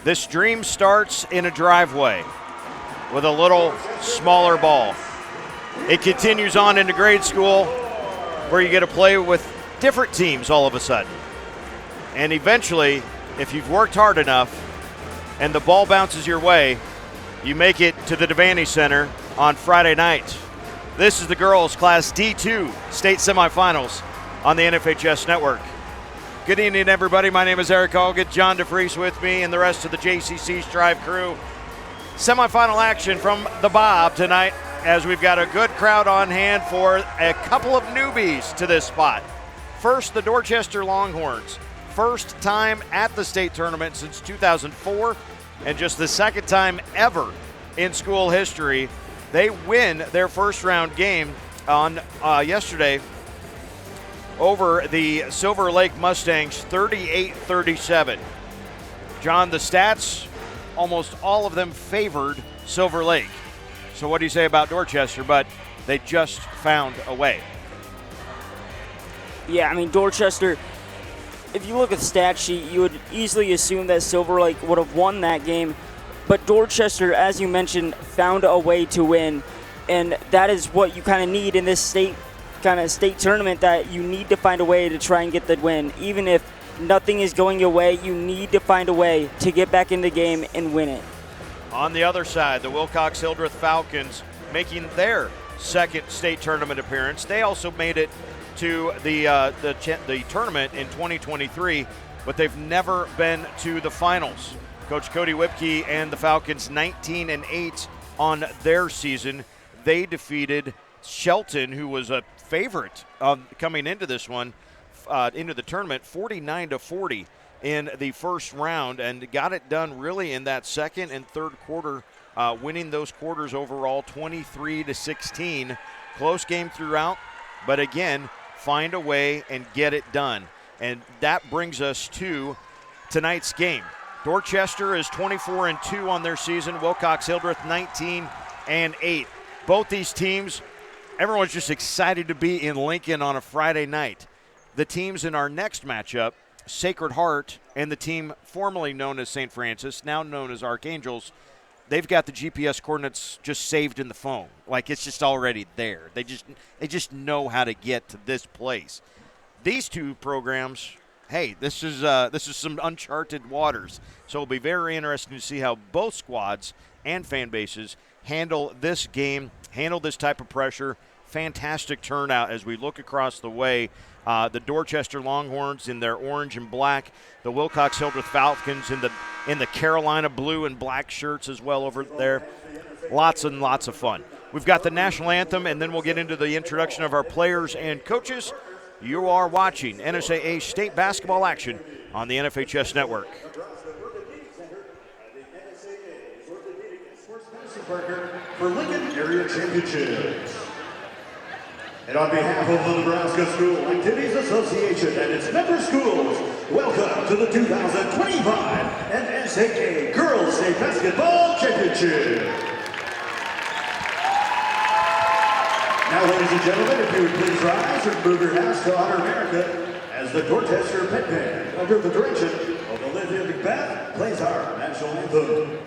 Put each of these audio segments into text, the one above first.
This dream starts in a driveway with a little smaller ball. It continues on into grade school where you get to play with different teams all of a sudden. And eventually, if you've worked hard enough and the ball bounces your way, you make it to the Devaney Center on Friday night. This is the girls' Class D2 state semifinals on the NFHS Network. Good evening, everybody. My name is Eric Allgood. John DeFries with me and the rest of the JCC Strive crew. Semifinal action from the Bob tonight as we've got a good crowd on hand for a couple of newbies to this spot. First, the Dorchester Longhorns. First time at the state tournament since 2004, and just the second time ever in school history. They win their first round game on yesterday over the Silver Lake Mustangs 38-37. John, the stats, almost all of them favored Silver Lake. So what do you say about Dorchester? But they just found a way. Yeah, I mean, Dorchester, if you look at the stat sheet, you would easily assume that Silver Lake would have won that game. But Dorchester, as you mentioned, found a way to win. And that is what you kind of need in this state tournament, that you need to find a way to try and get the win. Even if nothing is going your way, you need to find a way to get back in the game and win it. On the other side, the Wilcox Hildreth Falcons making their second state tournament appearance. They also made it to the tournament in 2023, but they've never been to the finals. Coach Cody Whipke and the Falcons 19-8 on their season. They defeated Shelton, who was a favorite coming into this one, into the tournament, 49-40 in the first round, and got it done really in that second and third quarter, winning those quarters overall 23-16. Close game throughout, but again, find a way and get it done. And that brings us to tonight's game. Dorchester is 24-2 on their season. Wilcox Hildreth 19-8. Both these teams, everyone's just excited to be in Lincoln on a Friday night. The teams in our next matchup, Sacred Heart and the team formerly known as St. Francis, now known as Archangels, they've got the GPS coordinates just saved in the phone. Like, it's just already there. They just know how to get to this place. These two programs, hey, this is some uncharted waters. So it'll be very interesting to see how both squads and fan bases handle this game, handle this type of pressure. Fantastic turnout as we look across the way. The Dorchester Longhorns in their orange and black, the Wilcox Hildreth Falcons in the Carolina blue and black shirts as well over there. Lots and lots of fun. We've got the national anthem, and then we'll get into the introduction of our players and coaches. You are watching NSAA state basketball action on the NFHS Network. For Lincoln Area Championships. And on behalf of the Nebraska School Activities Association and its member schools, welcome to the 2025 NSAA Girls State Basketball Championship. Now, ladies and gentlemen, if you would please rise and move your hats to honor America as the Dorchester Pet Band, under the direction of Olivia Macbeth, plays our national anthem.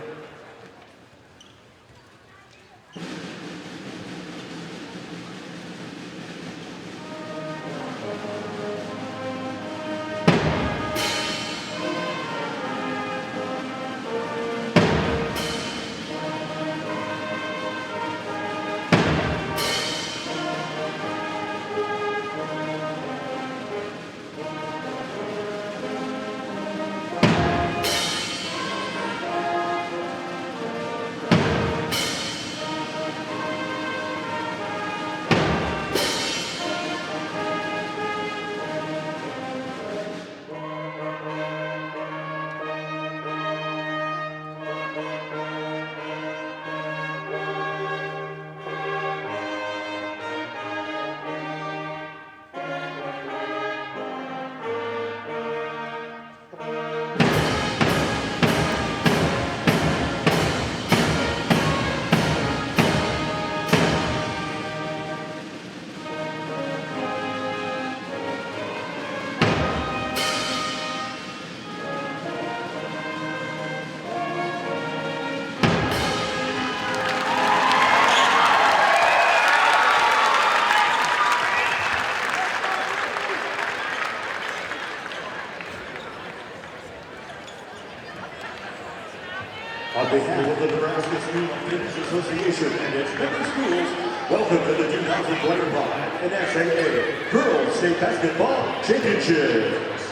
welcome to the 2025 NSAA Girls State Basketball Championships.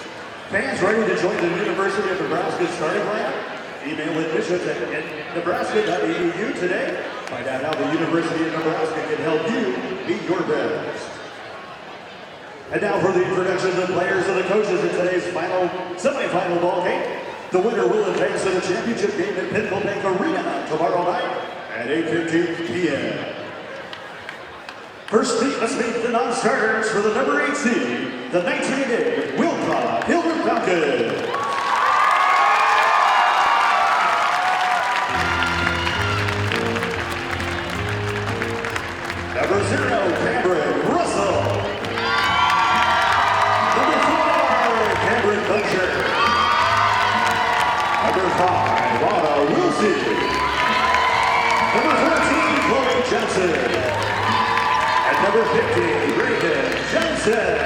Fans ready to join the University of Nebraska starting lineup? Email admissions at nebraska.edu today. Find out how the University of Nebraska can help you be your best. And now for the introductions of players and the coaches in today's semifinal ball game. The winner will advance to the championship game at Pinnacle Bank Arena tomorrow night at 8:15 p.m. First, let's meet the non-starters for the number 8 seed, the 1988 Wilcox Hildreth Falcons. Number 0, Cameron Russell. Number 4, Cameron Buncher. Number 5, Anna Wilson. Number 14, Chloe Johnson. And number 50, Reagan Johnson.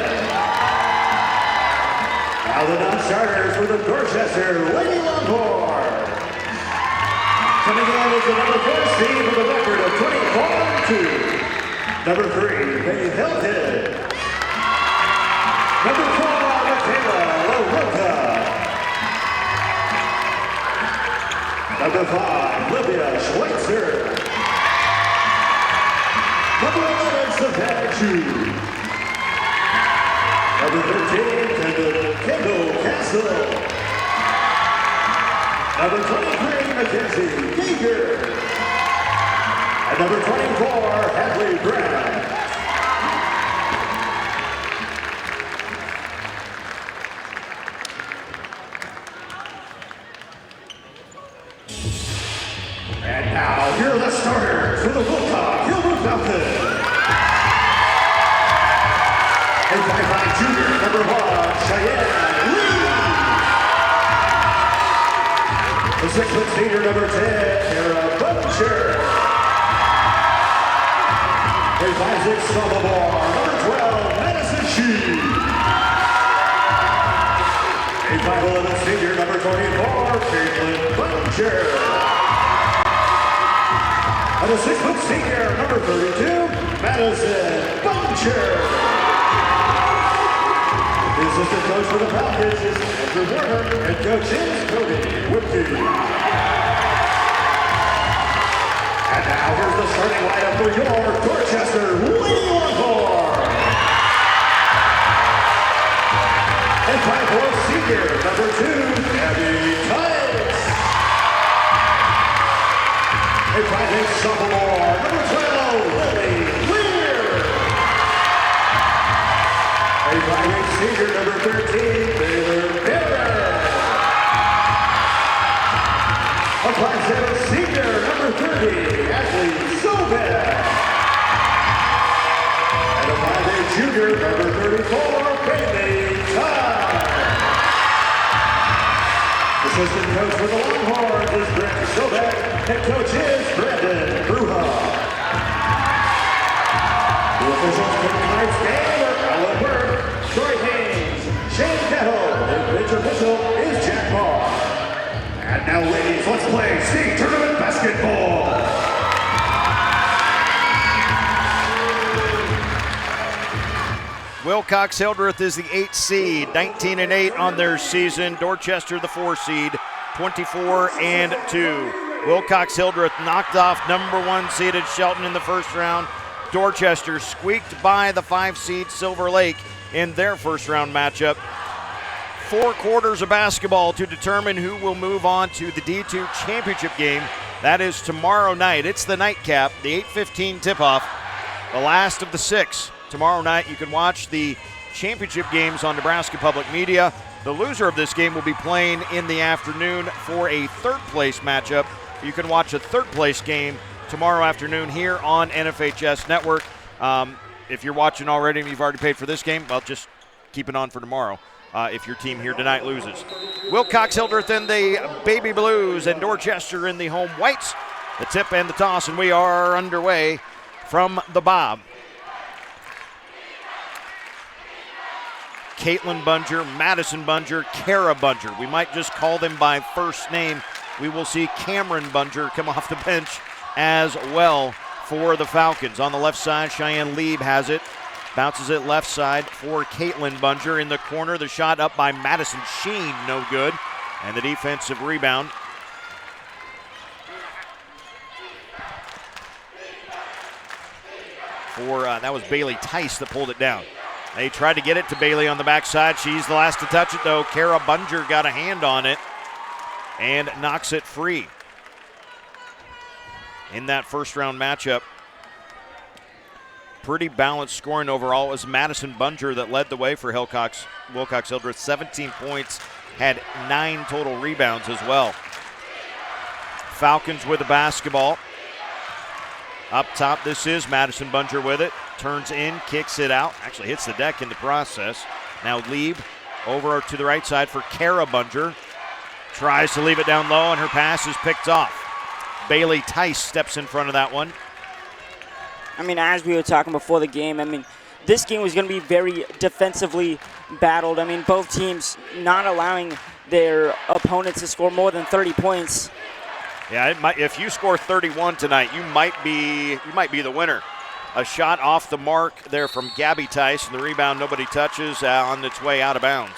Now the non-starters for the Dorchester Lady Longhorns. Coming in is the number 4 seed with a record of 24-2. Number 3, May Hildreth. Number 4, Michaela LaRocca. Number 5, Livia Schweitzer. Number 11, Savannah Chu. Number 13, Kendall Castle. Number 23, Mackenzie Geiger. And number 24, Hadley Brown. And now, here are the starters for the Wilcox Hildreth Falcons. A 5'9" junior, number 1, Cheyenne Lee. The 6' senior, number 10, Kara Buncher. A 5'6" sophomore, number 12, Madison Shee. A 5'11" senior, number 24, Caitlin Buncher. And a 6' senior, number 32, Madison Buncher. The assistant coach for the Falcons is Andrew Warner, and coach is Cody Whipke. And now here's the starting lineup for your Dorchester Lady Longhorns. And 5'4" senior, number 2, Abby Tice. A 5'8" sophomore, number 12, Lily Lear. A 5'8" senior, number 13, Baylor Barrett. A 5'7" senior, number 30, Ashley Sobek. And a 5'8" junior, number 34, Bailey Todd. Assistant coach for the Longhorns is Brent Sobek, and coach is Brandon Bruja. The officials for tonight's game are Alan Burke, Troy Haynes, Shane Kettle, and pitch official is Jack Barr. And now, ladies, let's play state tournament basketball. Wilcox Hildreth is the 8th seed, 19-8 on their season. Dorchester, the 4 seed, 24-2. Wilcox Hildreth knocked off number 1 seeded Shelton in the first round. Dorchester squeaked by the 5 seed Silver Lake in their first round matchup. 4 quarters of basketball to determine who will move on to the D2 championship game. That is tomorrow night. It's the nightcap, the 8:15 tip-off, the last of the 6. Tomorrow night you can watch the championship games on Nebraska Public Media. The loser of this game will be playing in the afternoon for a third-place matchup. You can watch a third-place game tomorrow afternoon here on NFHS Network. If you're watching already and you've already paid for this game, well, just keep it on for tomorrow. If your team here tonight loses. Wilcox Hildreth in the baby blues and Dorchester in the home whites. The tip and the toss, and we are underway from the Bob. Caitlin Bunger, Madison Bunger, Kara Bunger. We might just call them by first name. We will see Cameron Bunger come off the bench as well for the Falcons. On the left side, Cheyenne Lieb has it. Bounces it left side for Caitlin Bunger in the corner. The shot up by Madison Sheen, no good. And the defensive rebound. That was Bailey Tice that pulled it down. They tried to get it to Bailey on the backside. She's the last to touch it, though. Kara Bunger got a hand on it and knocks it free. In that first round matchup, pretty balanced scoring overall. It was Madison Bunger that led the way for Wilcox Hildreth. 17 points, had 9 total rebounds as well. Falcons with the basketball. Up top, this is Madison Bunger with it. Turns in, kicks it out. Actually hits the deck in the process. Now Lieb over to the right side for Kara Bunger. Tries to leave it down low, and her pass is picked off. Bailey Tice steps in front of that one. I mean, as we were talking before the game, I mean, this game was going to be very defensively battled. I mean, both teams not allowing their opponents to score more than 30 points. Yeah, if you score 31 tonight, you might be the winner. A shot off the mark there from Gabby Tice, and the rebound nobody touches on its way out of bounds.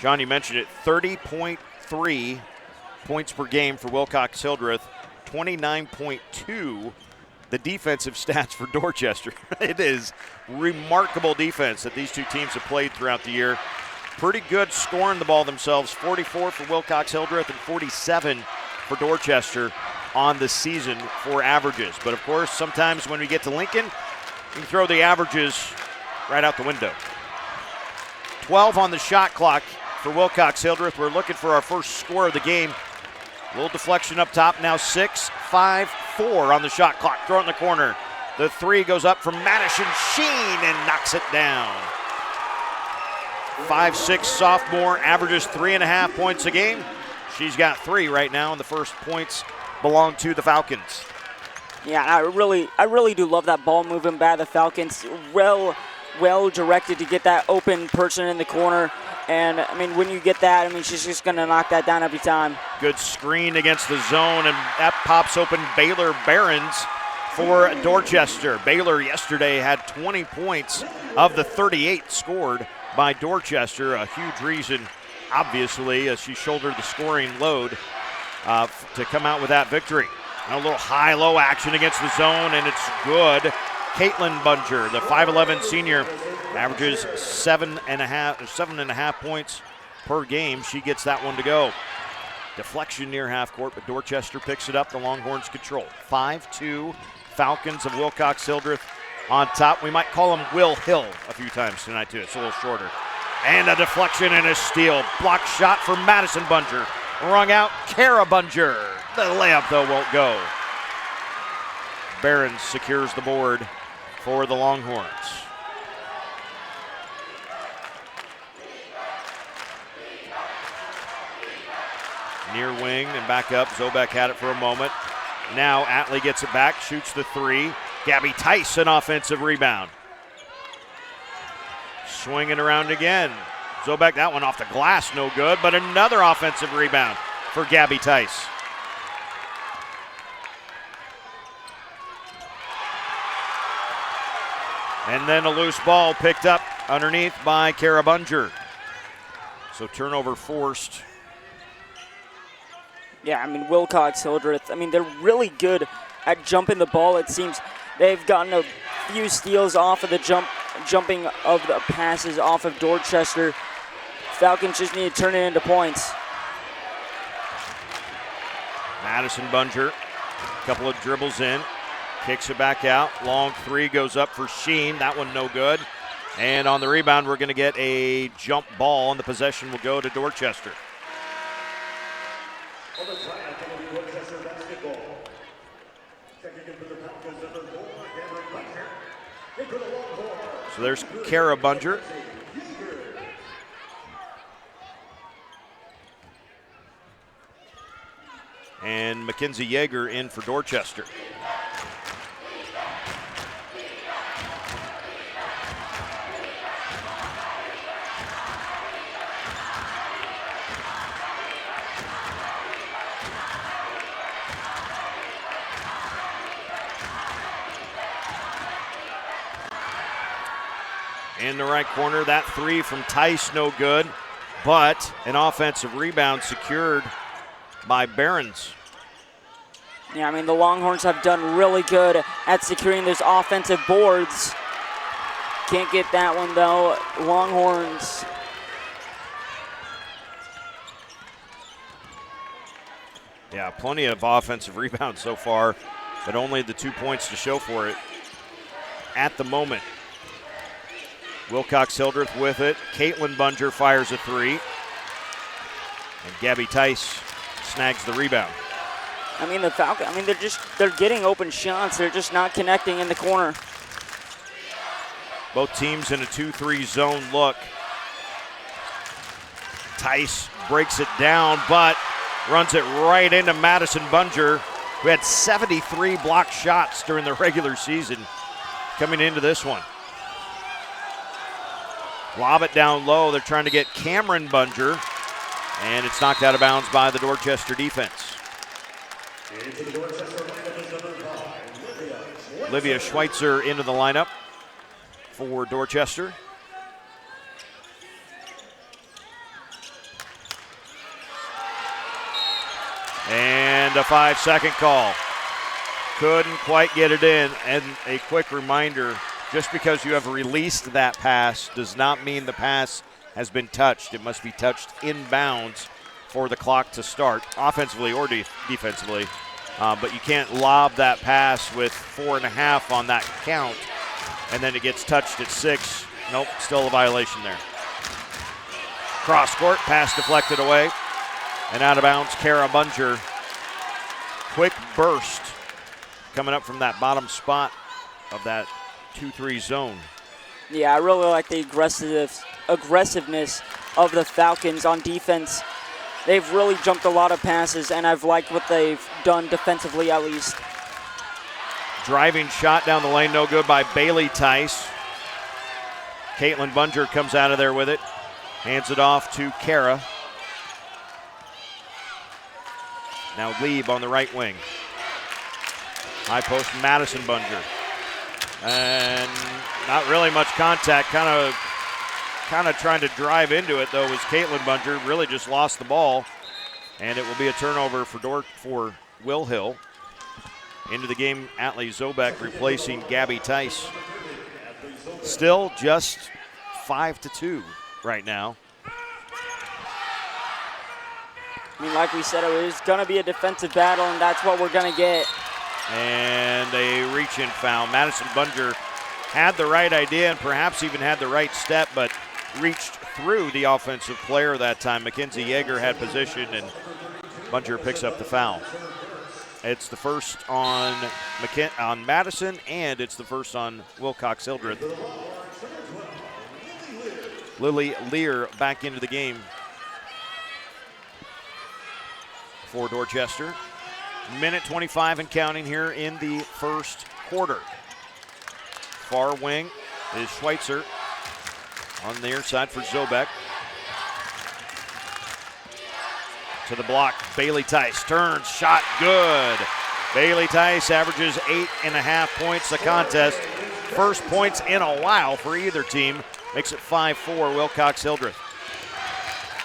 John, you mentioned it, 30.3 points per game for Wilcox Hildreth, 29.2 the defensive stats for Dorchester. It is remarkable defense that these two teams have played throughout the year. Pretty good scoring the ball themselves, 44 for Wilcox Hildreth and 47 for Dorchester on the season for averages. But of course, sometimes when we get to Lincoln, you can throw the averages right out the window. 12 on the shot clock for Wilcox Hildreth. We're looking for our first score of the game. A little deflection up top, now 6-5-4 on the shot clock. Throw it in the corner. The three goes up from Madison Sheen and knocks it down. 5'6" sophomore, averages 3.5 points a game. She's got 3 right now, and the first points belong to the Falcons. Yeah, I really do love that ball movement by the Falcons. Well directed to get that open person in the corner. And, I mean, when you get that, I mean, she's just going to knock that down every time. Good screen against the zone, and that pops open Baylor Barons for Dorchester. Baylor yesterday had 20 points of the 38 scored by Dorchester. A huge reason, obviously, as she shouldered the scoring load to come out with that victory. A little high-low action against the zone, and it's good. Caitlin Bunger, the 5'11 senior, averages 7.5 points per game. She gets that one to go. Deflection near half court, but Dorchester picks it up. The Longhorns control. 5-2 Falcons of Wilcox Hildreth on top. We might call him Will Hill a few times tonight, too. It's a little shorter. And a deflection and a steal. Block shot for Madison Bunger. Rung out, Kara Bunger. The layup, though, won't go. Barons secures the board for the Longhorns. Near wing and back up. Zobek had it for a moment. Now Atlee gets it back, shoots the three. Gabby Tice, an offensive rebound. Swinging around again. Zobek, that one off the glass, no good, but another offensive rebound for Gabby Tice. And then a loose ball picked up underneath by Kara Bunger. So turnover forced. Yeah, I mean, Wilcox Hildreth, I mean, they're really good at jumping the ball, it seems. They've gotten a few steals off of the jumping of the passes off of Dorchester. Falcons just need to turn it into points. Madison Bunger, a couple of dribbles in, kicks it back out. Long three goes up for Sheen. That one no good. And on the rebound, we're going to get a jump ball, and the possession will go to Dorchester. On the track, it'll be Dorchester basketball. Checking in for the Falcons, number 4, Cameron Bunger. In for the Longhorns. So there's Kara Bunger. And Mackenzie Yeager in for Dorchester. In the right corner, that three from Tice, no good, but an offensive rebound secured by Behrens. Yeah, I mean, the Longhorns have done really good at securing those offensive boards. Can't get that one, though. Longhorns. Yeah, plenty of offensive rebounds so far, but only the 2 points to show for it at the moment. Wilcox Hildreth with it. Caitlin Bunger fires a three. And Gabby Tice snags the rebound. I mean, the Falcons, they're getting open shots. They're just not connecting in the corner. Both teams in a 2-3 zone look. Tice breaks it down, but runs it right into Madison Bunger, who had 73 blocked shots during the regular season coming into this one. Lob it down low. They're trying to get Cameron Bunger, and it's knocked out of bounds by the Dorchester defense. Olivia Schweitzer into the lineup for Dorchester. And a 5-second call. Couldn't quite get it in. And a quick reminder, just because you have released that pass does not mean the pass has been touched. It must be touched inbounds for the clock to start, offensively or defensively. But you can't lob that pass with 4.5 on that count, and then it gets touched at 6. Nope, still a violation there. Cross court, pass deflected away, and out of bounds, Kara Bunger. Quick burst coming up from that bottom spot of that 2-3 zone. Yeah, I really like the aggressiveness of the Falcons on defense. They've really jumped a lot of passes, and I've liked what they've done defensively at least. Driving shot down the lane, no good by Bailey Tice. Caitlin Bunger comes out of there with it. Hands it off to Kara. Now Lieb on the right wing. High post, Madison Bunger. And not really much contact. Kind of trying to drive into it, though, was Caitlin Bunger. Really just lost the ball. And it will be a turnover for Will Hill. Into the game, Atlee Zobek replacing Gabby Tice. Still just 5-2 right now. I mean, like we said, it was going to be a defensive battle, and that's what we're going to get. And a reach-in foul. Madison Bunger had the right idea and perhaps even had the right step, but reached through the offensive player that time. Mackenzie Yeager had position, and Bunger picks up the foul. It's the first on Madison, and it's the first on Wilcox Hildreth. Lily Lear back into the game for Dorchester. Minute 25 and counting here in the first quarter. Far wing is Schweitzer on the near side for Zobek. To the block, Bailey Tice turns, shot good. Bailey Tice averages 8.5 points a contest. First points in a while for either team. Makes it 5-4, Wilcox Hildreth.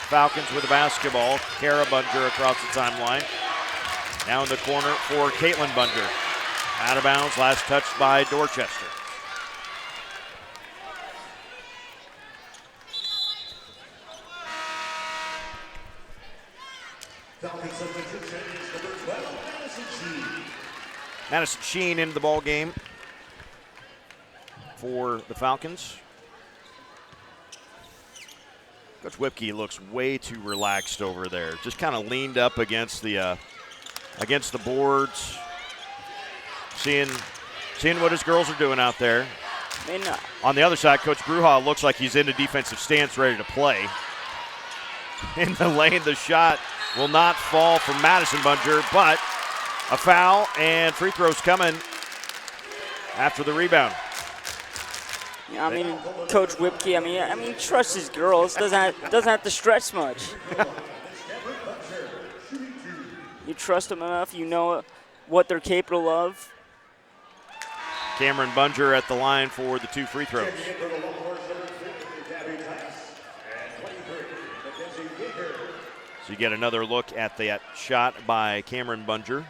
Falcons with the basketball. Kara Bunger across the timeline. Now in the corner for Caitlin Bunger. Out of bounds, last touched by Dorchester. Madison Sheen into the ball game for the Falcons. Coach Whipke looks way too relaxed over there. Just kind of leaned up against the boards, seeing what his girls are doing out there. On the other side, Coach Bruja looks like he's in a defensive stance, ready to play. In the lane, the shot will not fall from Madison Bunger, but a foul and free throws coming after the rebound. Yeah, I mean, Coach Whipke, I mean, trusts his girls. Doesn't have to stretch much. You trust them enough, you know what they're capable of. Cameron Bunger at the line for the 2 free throws. So you get another look at that shot by Cameron Bunger.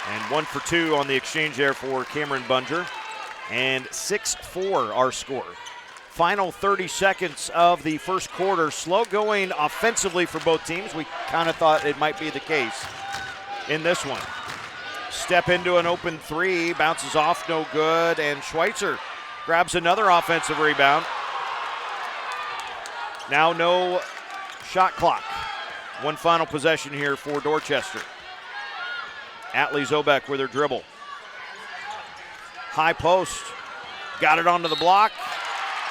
And 1 for 2 on the exchange there for Cameron Bunger. And 6-4 our score. Final 30 seconds of the first quarter. Slow going offensively for both teams. We kind of thought it might be the case in this one. Step into an open three, bounces off, no good, and Schweitzer grabs another offensive rebound. Now no shot clock. One final possession here for Dorchester. Atlee Zobek with her dribble. High post, got it onto the block,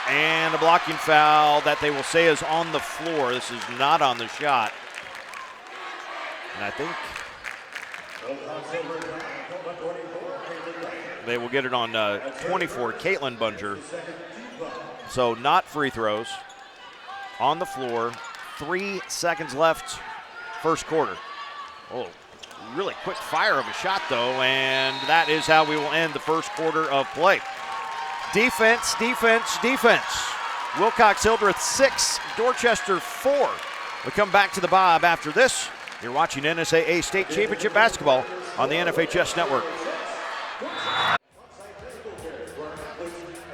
and a blocking foul that they will say is on the floor. This is not on the shot. And I think they will get it on 24, Caitlin Bunger. So not free throws. On the floor, 3 seconds left, first quarter. Oh, really quick fire of a shot though, and that is how we will end the first quarter of play. Defense, defense, defense. Wilcox Hildreth 6, Dorchester 4. We come back to the Bob after this. You're watching NSAA State Championship Basketball on the NFHS Network.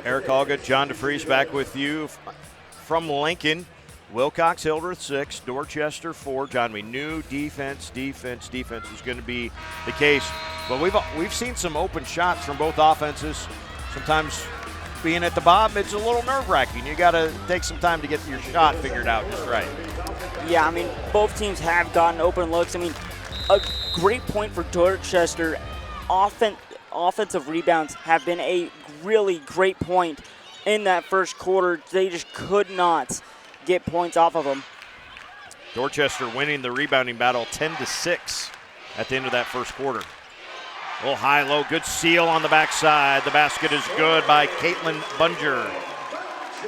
Eric Allgood, John DeFries back with you from Lincoln. Wilcox Hildreth 6, Dorchester 4. John, we knew defense was going to be the case. But we've seen some open shots from both offenses. Sometimes being at the Bob, it's a little nerve-wracking. You got to take some time to get your shot figured out just right. Yeah, I mean, both teams have gotten open looks. I mean, a great point for Dorchester. Offensive rebounds have been a really great point in that first quarter. They just could not get points off of them. Dorchester winning the rebounding battle 10-6 at the end of that first quarter. A little high-low, good steal on the backside. The basket is good by Caitlin Bunger.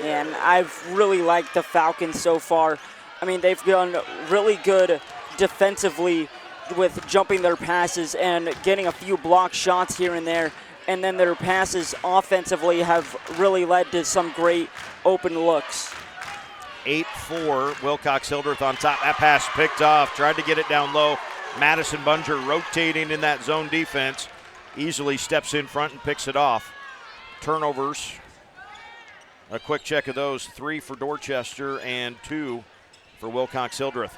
And I've really liked the Falcons so far. I mean, they've done really good defensively with jumping their passes and getting a few block shots here and there. And then their passes offensively have really led to some great open looks. 8-4, Wilcox Hildreth on top. That pass picked off, tried to get it down low. Madison Bunger rotating in that zone defense. Easily steps in front and picks it off. Turnovers. A quick check of those. 3 for Dorchester and 2 for Wilcox Hildreth.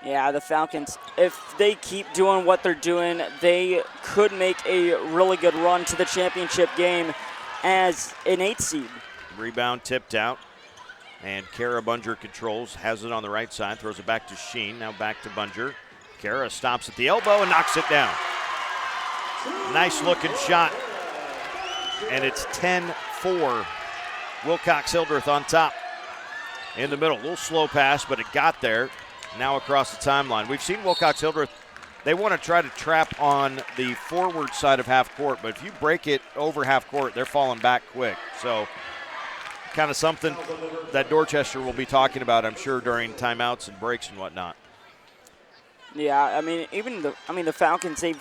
Yeah, the Falcons, if they keep doing what they're doing, they could make a really good run to the championship game as an 8 seed. Rebound tipped out. And Kara Bunger controls, has it on the right side, throws it back to Sheen, now back to Bunger. Kara stops at the elbow and knocks it down. Nice looking shot. And it's 10-4. Wilcox Hildreth on top. In the middle, a little slow pass, but it got there. Now across the timeline. We've seen Wilcox Hildreth, they want to try to trap on the forward side of half court, but if you break it over half court, they're falling back quick. So kind of something that Dorchester will be talking about, I'm sure, during timeouts and breaks and whatnot. Yeah, I mean, the Falcons, they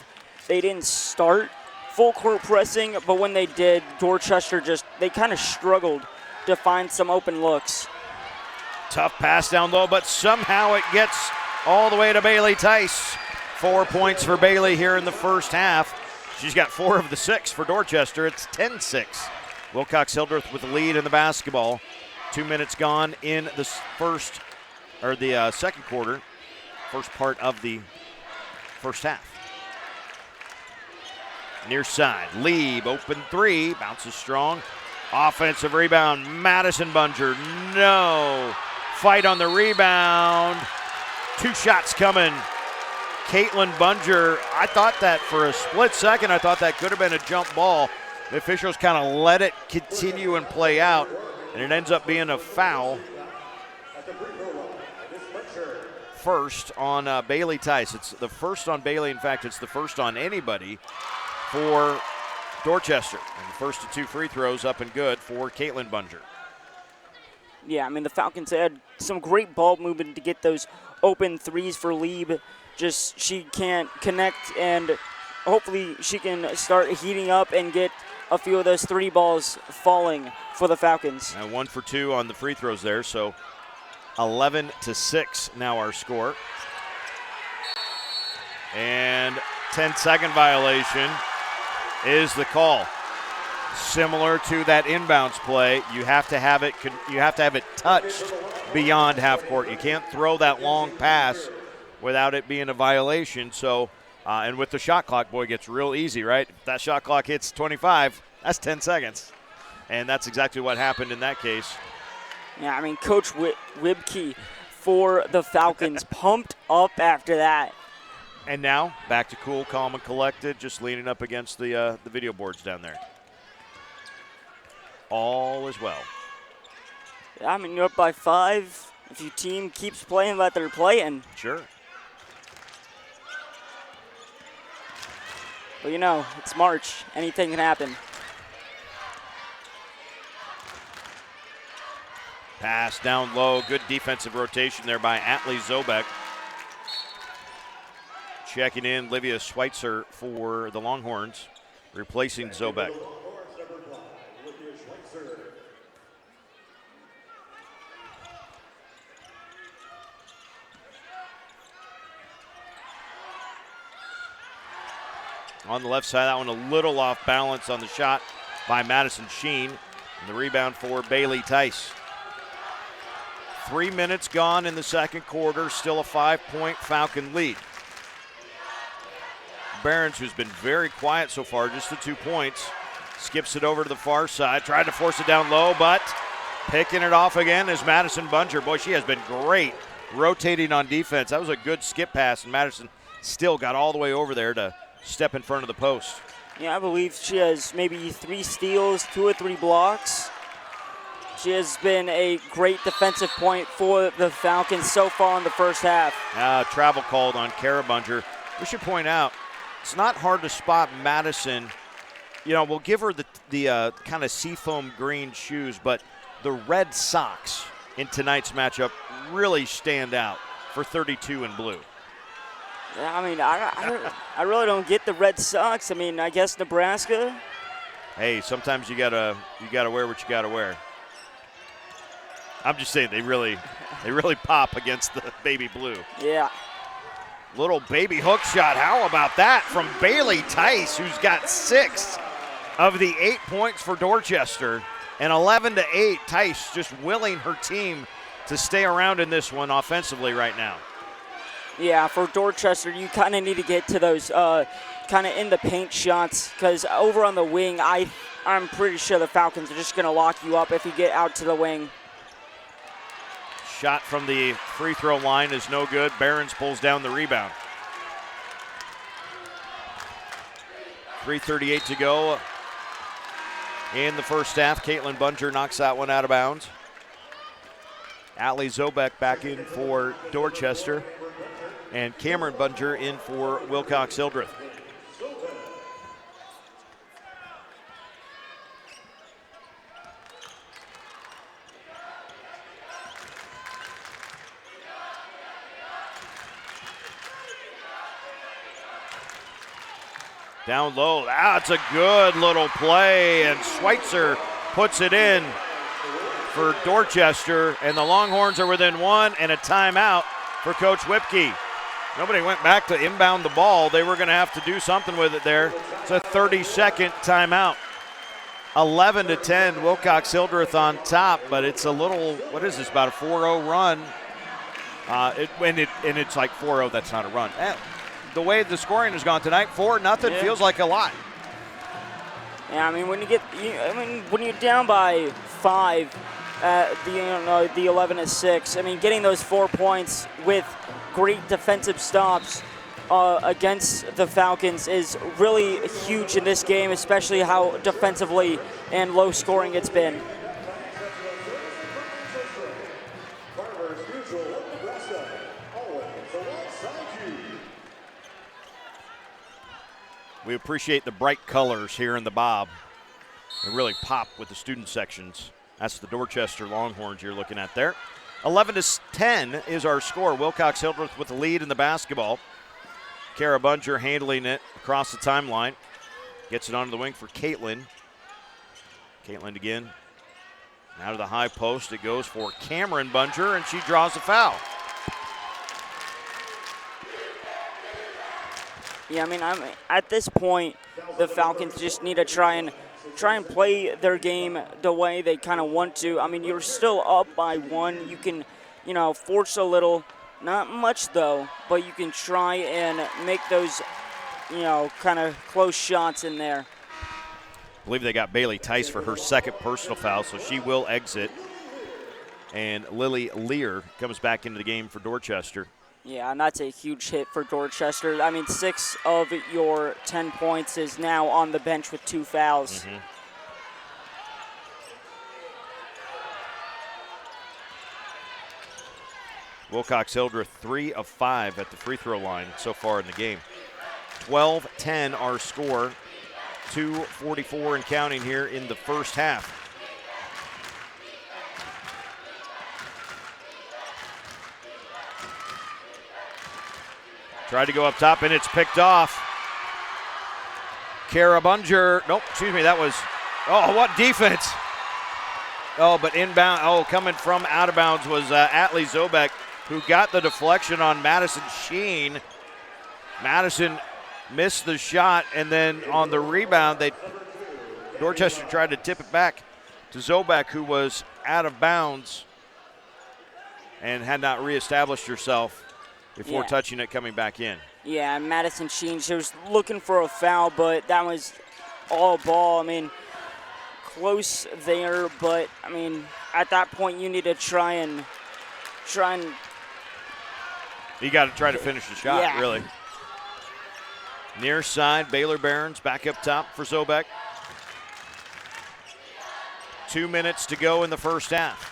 didn't start full court pressing, but when they did, Dorchester they kind of struggled to find some open looks. Tough pass down low, but somehow it gets all the way to Bailey Tice. 4 points for Bailey here in the first half. She's got 4 of the 6 for Dorchester. It's 10-6. Wilcox Hildreth with the lead in the basketball. 2 minutes gone in the second quarter. First part of the first half. Near side, Lieb, open 3, bounces strong. Offensive rebound, Madison Bunger, no. Fight on the rebound. 2 shots coming. Caitlin Bunger, I thought that for a split second, I thought that could have been a jump ball. The officials kind of let it continue and play out, and it ends up being a foul. First on Bailey Tice. It's the first on Bailey. In fact, it's the first on anybody for Dorchester. And the first of 2 free throws up and good for Caitlin Bunger. Yeah, I mean, the Falcons had some great ball movement to get those open threes for Lieb. Just she can't connect, and hopefully she can start heating up and get a few of those 3 balls falling for the Falcons. And 1 for 2 on the free throws there, so 11-6 now our score. And 10-second violation is the call. Similar to that inbounds play, you have to have it touched beyond half court. You can't throw that long pass without it being a violation. So, and with the shot clock, boy, it gets real easy, right? If that shot clock hits 25, that's 10 seconds. And that's exactly what happened in that case. Yeah, I mean, Coach Wibke for the Falcons pumped up after that. And now back to cool, calm, and collected, just leaning up against the video boards down there. All is well. Yeah, I mean, you're up by 5. If your team keeps playing like they're playing. Sure. But you know, it's March. Anything can happen. Pass down low. Good defensive rotation there by Atlee Zobek. Checking in, Livia Schweitzer for the Longhorns, replacing Zobek. On the left side, that one a little off balance on the shot by Madison Sheen. And the rebound for Bailey Tice. 3 minutes gone in the second quarter, still a 5-point Falcon lead. Behrens, who's been very quiet so far, just the 2 points, skips it over to the far side, tried to force it down low, but picking it off again is Madison Bunger. Boy, she has been great rotating on defense. That was a good skip pass, and Madison still got all the way over there to step in front of the post. Yeah, I believe she has maybe 3 steals, 2 or 3 blocks. She has been a great defensive point for the Falcons so far in the first half. Travel called on Kara Bunger. We should point out, it's not hard to spot Madison. You know, we'll give her the kind of seafoam green shoes, but the red socks in tonight's matchup really stand out for 32 in blue. Yeah, I mean, I really don't get the red socks. I mean, I guess Nebraska. Hey, sometimes you gotta wear what you gotta wear. I'm just saying they really pop against the baby blue. Yeah. Little baby hook shot. How about that from Bailey Tice, who's got 6 of the 8 points for Dorchester. And 11-8, Tice just willing her team to stay around in this one offensively right now. Yeah, for Dorchester, you kind of need to get to those kind of in the paint shots, because over on the wing, I'm pretty sure the Falcons are just going to lock you up if you get out to the wing. Shot from the free throw line is no good. Behrens pulls down the rebound. 3:38 to go in the first half. Caitlin Bunger knocks that one out of bounds. Atlee Zobek back in for Dorchester. And Cameron Bunger in for Wilcox Hildreth. Down low, that's a good little play, and Schweitzer puts it in for Dorchester, and the Longhorns are within 1 and a timeout for Coach Wibke. Nobody went back to inbound the ball. They were going to have to do something with it there. It's a 30-second timeout. 11-10, Wilcox Hildreth on top, but it's a little, what is this, about a 4-0 run. And it's like 4-0, that's not a run. The way the scoring has gone tonight, 4-0 feels like a lot. Yeah, I mean, when you're down by 5 at the 11-6, I mean, getting those 4 points with great defensive stops against the Falcons is really huge in this game, especially how defensively and low scoring it's been. We appreciate the bright colors here in the Bob. They really pop with the student sections. That's the Dorchester Longhorns you're looking at there. 11-10 is our score. Wilcox Hildreth with the lead in the basketball. Kara Bunger handling it across the timeline. Gets it onto the wing for Caitlin. Caitlin again. Out of the high post, it goes for Cameron Bunger, and she draws a foul. Yeah, I mean, at this point, the Falcons just need to try and play their game the way they kind of want to. I mean, you're still up by 1. You can, force a little, not much though, but you can try and make those, kind of close shots in there. I believe they got Bailey Tice for her second personal foul, so she will exit. And Lily Lear comes back into the game for Dorchester. Yeah, and that's a huge hit for Dorchester. I mean, 6 of your 10 points is now on the bench with 2 fouls. Mm-hmm. Wilcox Hildreth 3 of 5 at the free throw line so far in the game. 12-10 our score. 2:44 and counting here in the first half. Tried to go up top, and it's picked off. Kara Bunger, nope, excuse me, that was, oh, what defense. Oh, but inbound, coming from out of bounds was Atlee Zobek, who got the deflection on Madison Sheen. Madison missed the shot, and then on the rebound, Dorchester tried to tip it back to Zobek, who was out of bounds and had not reestablished herself before touching it coming back in. Yeah, Madison Sheen, she was looking for a foul, but that was all ball. I mean, close there, but, I mean, at that point you need to try and you got to try to finish the shot, really. Near side, Baylor Barons back up top for Zobek. 2 minutes to go in the first half.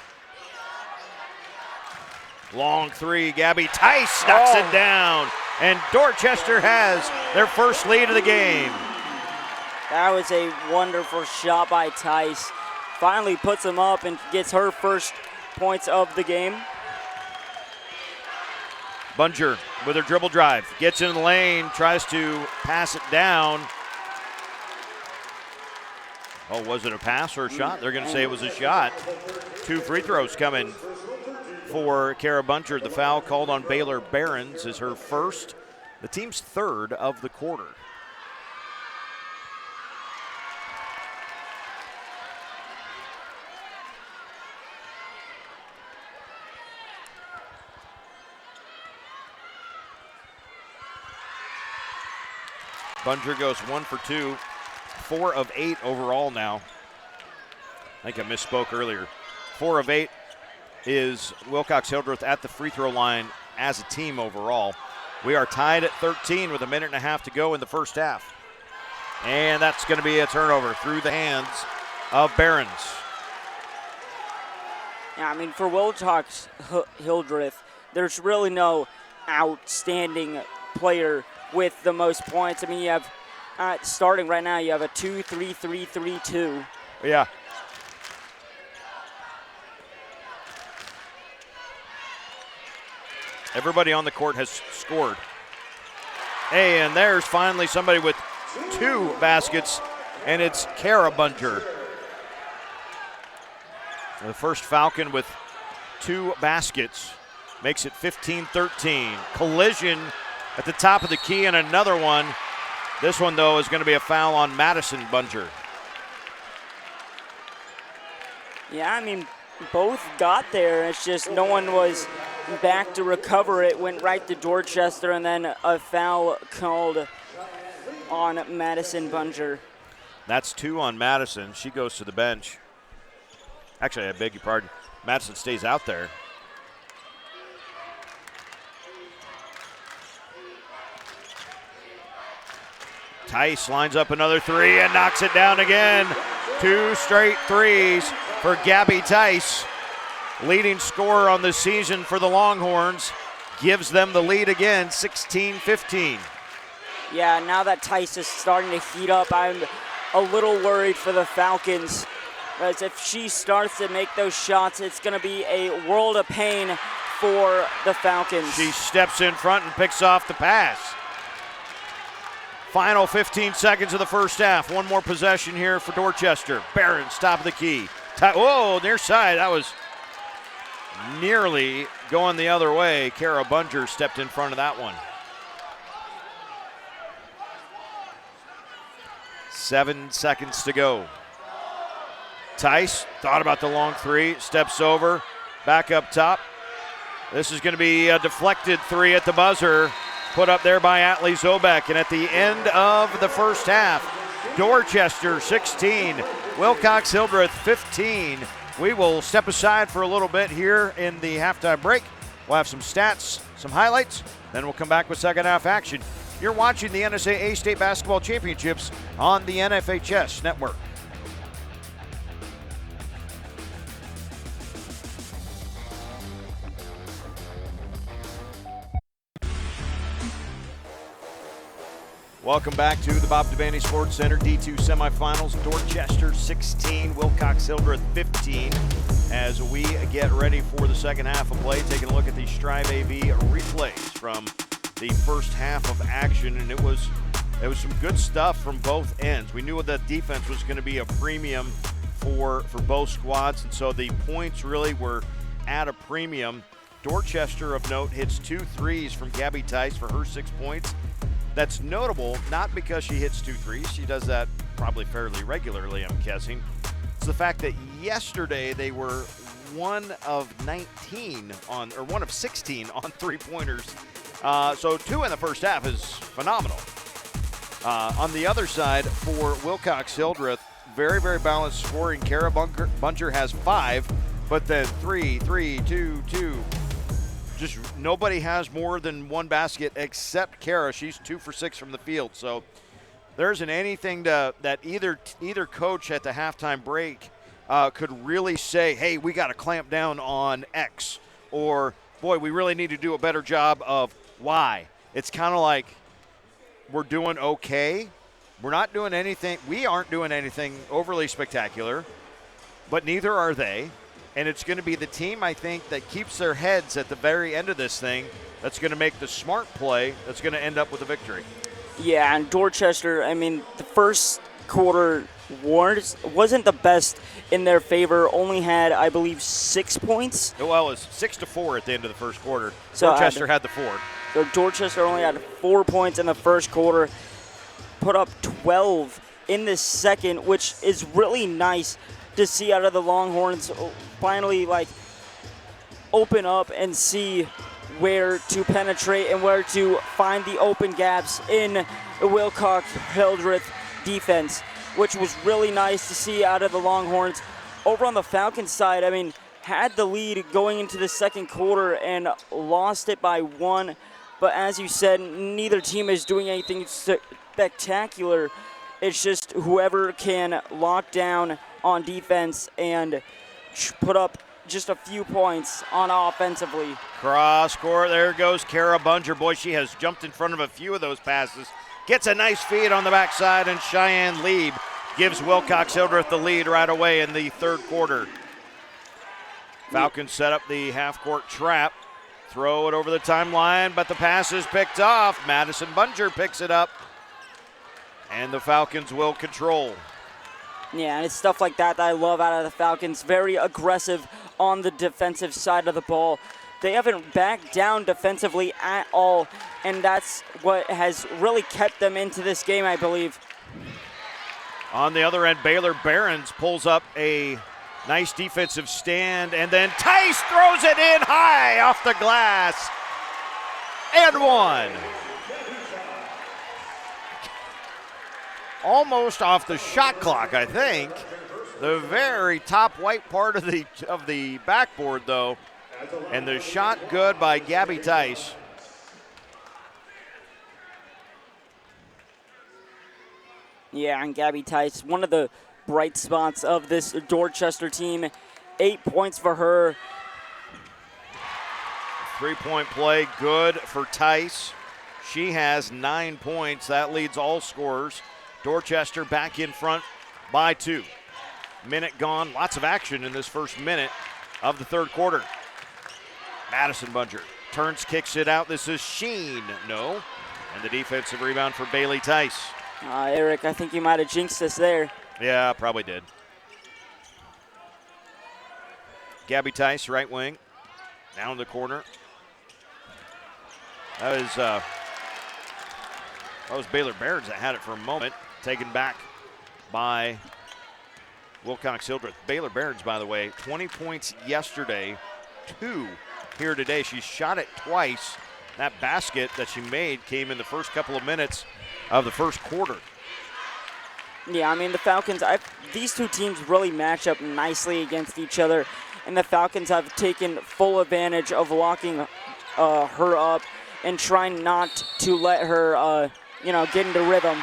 Long 3, Gabby Tice knocks it down, and Dorchester has their first lead of the game. That was a wonderful shot by Tice. Finally puts them up and gets her first points of the game. Bunger with her dribble drive, gets in the lane, tries to pass it down. Oh, was it a pass or a shot? They're going to say it was a shot. 2 free throws coming for Kara Bunger. The foul called on Baylor Barons is her first, the team's third of the quarter. Bunger goes 1 for 2, 4 of 8 overall now. I think I misspoke earlier. 4 of 8 is Wilcox Hildreth at the free throw line as a team overall. We are tied at 13 with 1.5 minutes to go in the first half. And that's going to be a turnover through the hands of Barons. Yeah, I mean, for Wilcox Hildreth, there's really no outstanding player with the most points. I mean, you have, starting right now, you have a 2-3-3-3-2. Yeah. Everybody on the court has scored. Hey, and there's finally somebody with 2 baskets, and it's Kara Bunger. The first Falcon with 2 baskets makes it 15-13. Collision at the top of the key and another one. This one, though, is going to be a foul on Madison Bunger. Yeah, I mean, both got there. It's just no one was back to recover it. Went right to Dorchester, and then a foul called on Madison Bunger. That's 2 on Madison. She goes to the bench. Actually, I beg your pardon. Madison stays out there. Tice lines up another 3 and knocks it down again. 2 straight threes for Gabby Tice. Leading scorer on the season for the Longhorns. Gives them the lead again, 16-15. Yeah, now that Tice is starting to heat up, I'm a little worried for the Falcons. As if she starts to make those shots, it's going to be a world of pain for the Falcons. She steps in front and picks off the pass. Final 15 seconds of the first half. One more possession here for Dorchester. Barron's top of the key. Whoa, near side. That was nearly going the other way. Kara Bunger stepped in front of that one. 7 seconds to go. Tice thought about the long three, steps over, back up top. This is going to be a deflected three at the buzzer, put up there by Atlee Zobek. And at the end of the first half, Dorchester 16, Wilcox Hildreth 15. We will step aside for a little bit here in the halftime break. We'll have some stats, some highlights, then we'll come back with second half action. You're watching the NSAA State Basketball Championships on the NFHS Network. Welcome back to the Bob Devaney Sports Center D2 semifinals. Dorchester 16, Wilcox Hildreth 15. As we get ready for the second half of play, taking a look at the Strive AV replays from the first half of action, and it was some good stuff from both ends. We knew that defense was going to be a premium for both squads, and so the points really were at a premium. Dorchester, of note, hits 2 threes from Gabby Tice for her 6 points. That's notable, not because she hits 2 threes. She does that probably fairly regularly, I'm guessing. It's the fact that yesterday they were 1 of 16 on 3-pointers. So 2 in the first half is phenomenal. On the other side, for Wilcox Hildreth, very, very balanced scoring. Kara Bunger has 5, but then 3, 3, 2, 2. Just nobody has more than 1 basket except Kara. She's 2 for 6 from the field. So there isn't anything that either coach at the halftime break could really say, hey, we got to clamp down on X, or boy, we really need to do a better job of Y. It's kind of like we're doing okay. We're not doing anything. We aren't doing anything overly spectacular, but neither are they. And it's going to be the team, I think, that keeps their heads at the very end of this thing that's going to make the smart play that's going to end up with a victory. Yeah, and Dorchester, I mean, the first quarter wasn't the best in their favor. Only had, I believe, 6 points. Well, it was 6-4 at the end of the first quarter. So Dorchester had the 4. So Dorchester only had 4 points in the first quarter, put up 12 in the second, which is really nice to see out of the Longhorns finally open up and see where to penetrate and where to find the open gaps in the Wilcox Hildreth defense, which was really nice to see out of the Longhorns. Over on the Falcons side, I mean, had the lead going into the second quarter and lost it by 1. But as you said, neither team is doing anything spectacular. It's just whoever can lock down on defense and put up just a few points on offensively. Cross court, there goes Kara Bunger. Boy, she has jumped in front of a few of those passes. Gets a nice feed on the backside, and Cheyenne Lieb gives Wilcox Hildreth the lead right away in the third quarter. Falcons set up the half-court trap. Throw it over the timeline, but the pass is picked off. Madison Bunger picks it up, and the Falcons will control. Yeah, and it's stuff like that I love out of the Falcons. Very aggressive on the defensive side of the ball. They haven't backed down defensively at all, and that's what has really kept them into this game, I believe. On the other end, Baylor Barons pulls up a nice defensive stand, and then Tice throws it in high off the glass. And 1. Almost off the shot clock, I think. The very top white part of the backboard, though. And the shot good by Gabby Tice. Yeah, and Gabby Tice, one of the bright spots of this Dorchester team. 8 points for her. 3-point play, good for Tice. She has 9 points. That leads all scorers. Dorchester back in front by 2. Minute gone. Lots of action in this first minute of the third quarter. Madison Bunger turns, kicks it out. This is Sheen. No. And the defensive rebound for Bailey Tice. Eric, I think you might have jinxed us there. Yeah, probably did. Gabby Tice, right wing. Down the corner. That was Baylor Barons that had it for a moment. Taken back by Wilcox Hildreth. Baylor Barons, by the way, 20 points yesterday, 2 here today. She shot it twice. That basket that she made came in the first couple of minutes of the first quarter. Yeah, I mean, the Falcons, these two teams really match up nicely against each other, and the Falcons have taken full advantage of locking her up and trying not to let her, get into rhythm.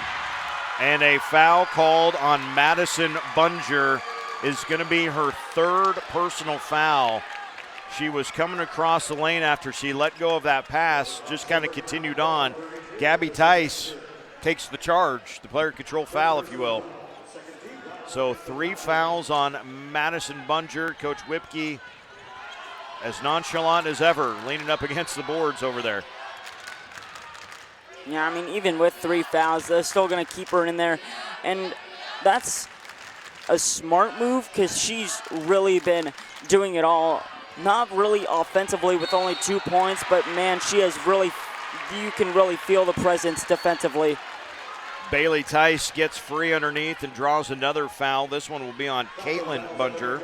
And a foul called on Madison Bunger is going to be her 3rd personal foul. She was coming across the lane after she let go of that pass, just kind of continued on. Gabby Tice takes the charge, the player control foul, if you will. So 3 fouls on Madison Bunger. Coach Whipke, as nonchalant as ever, leaning up against the boards over there. Yeah, I mean, even with 3 fouls, they're still going to keep her in there. And that's a smart move because she's really been doing it all. Not really offensively with only 2 points, but, man, you can really feel the presence defensively. Bailey Tice gets free underneath and draws another foul. This one will be on Caitlin Bunger.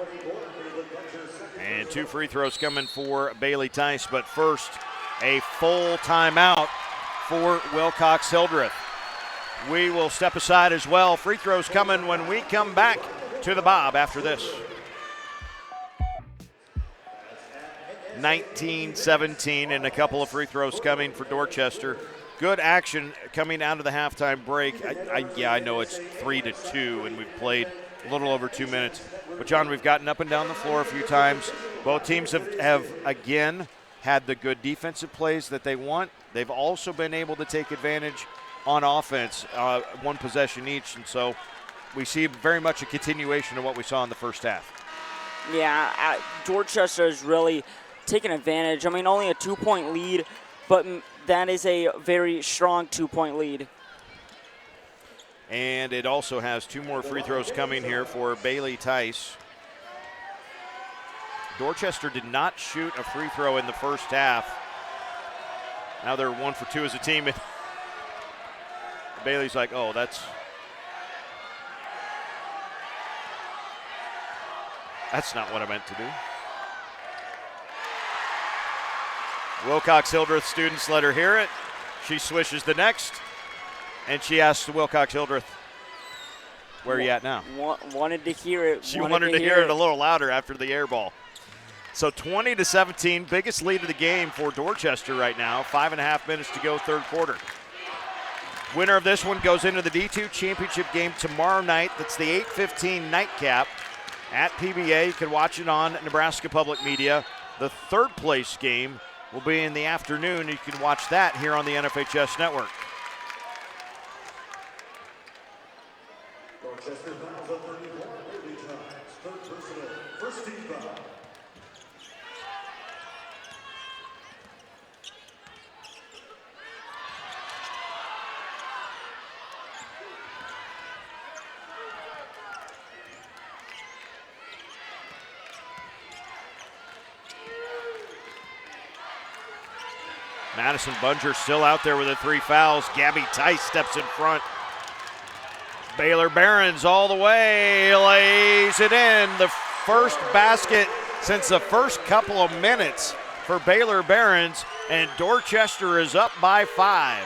And 2 free throws coming for Bailey Tice, but first, a full timeout for Wilcox Hildreth. We will step aside as well. Free throws coming when we come back to the Bob after this. 19-17 and a couple of free throws coming for Dorchester. Good action coming out of the halftime break. I know it's 3-2 and we've played a little over 2 minutes. But, John, we've gotten up and down the floor a few times. Both teams have again, had the good defensive plays that they want. They've also been able to take advantage on offense, 1 possession each. And so we see very much a continuation of what we saw in the first half. Yeah, Dorchester is really taking advantage. I mean, only a 2-point lead, but that is a very strong 2-point lead. And it also has 2 more free throws coming here for Bailey Tice. Dorchester did not shoot a free throw in the first half. Now they're 1 for 2 as a team. And Bailey's like, oh, that's not what I meant to do. Wilcox Hildreth students let her hear it. She swishes the next, and she asks the Wilcox Hildreth, where are you at now? Wanted to hear it. She wanted to hear it a little louder after the air ball. So 20-17, biggest lead of the game for Dorchester right now. 5.5 minutes to go, 3rd quarter. Winner of this one goes into the D2 championship game tomorrow night. That's the 8:15 nightcap at PBA. You can watch it on Nebraska Public Media. The 3rd place game will be in the afternoon. You can watch that here on the NFHS Network. Dorchester fouls at 34 early times. 3rd personal, first team foul. Madison Bunger still out there with the 3 fouls. Gabby Tice steps in front. Baylor Barons all the way, lays it in. The first basket since the first couple of minutes for Baylor Barons, and Dorchester is up by 5.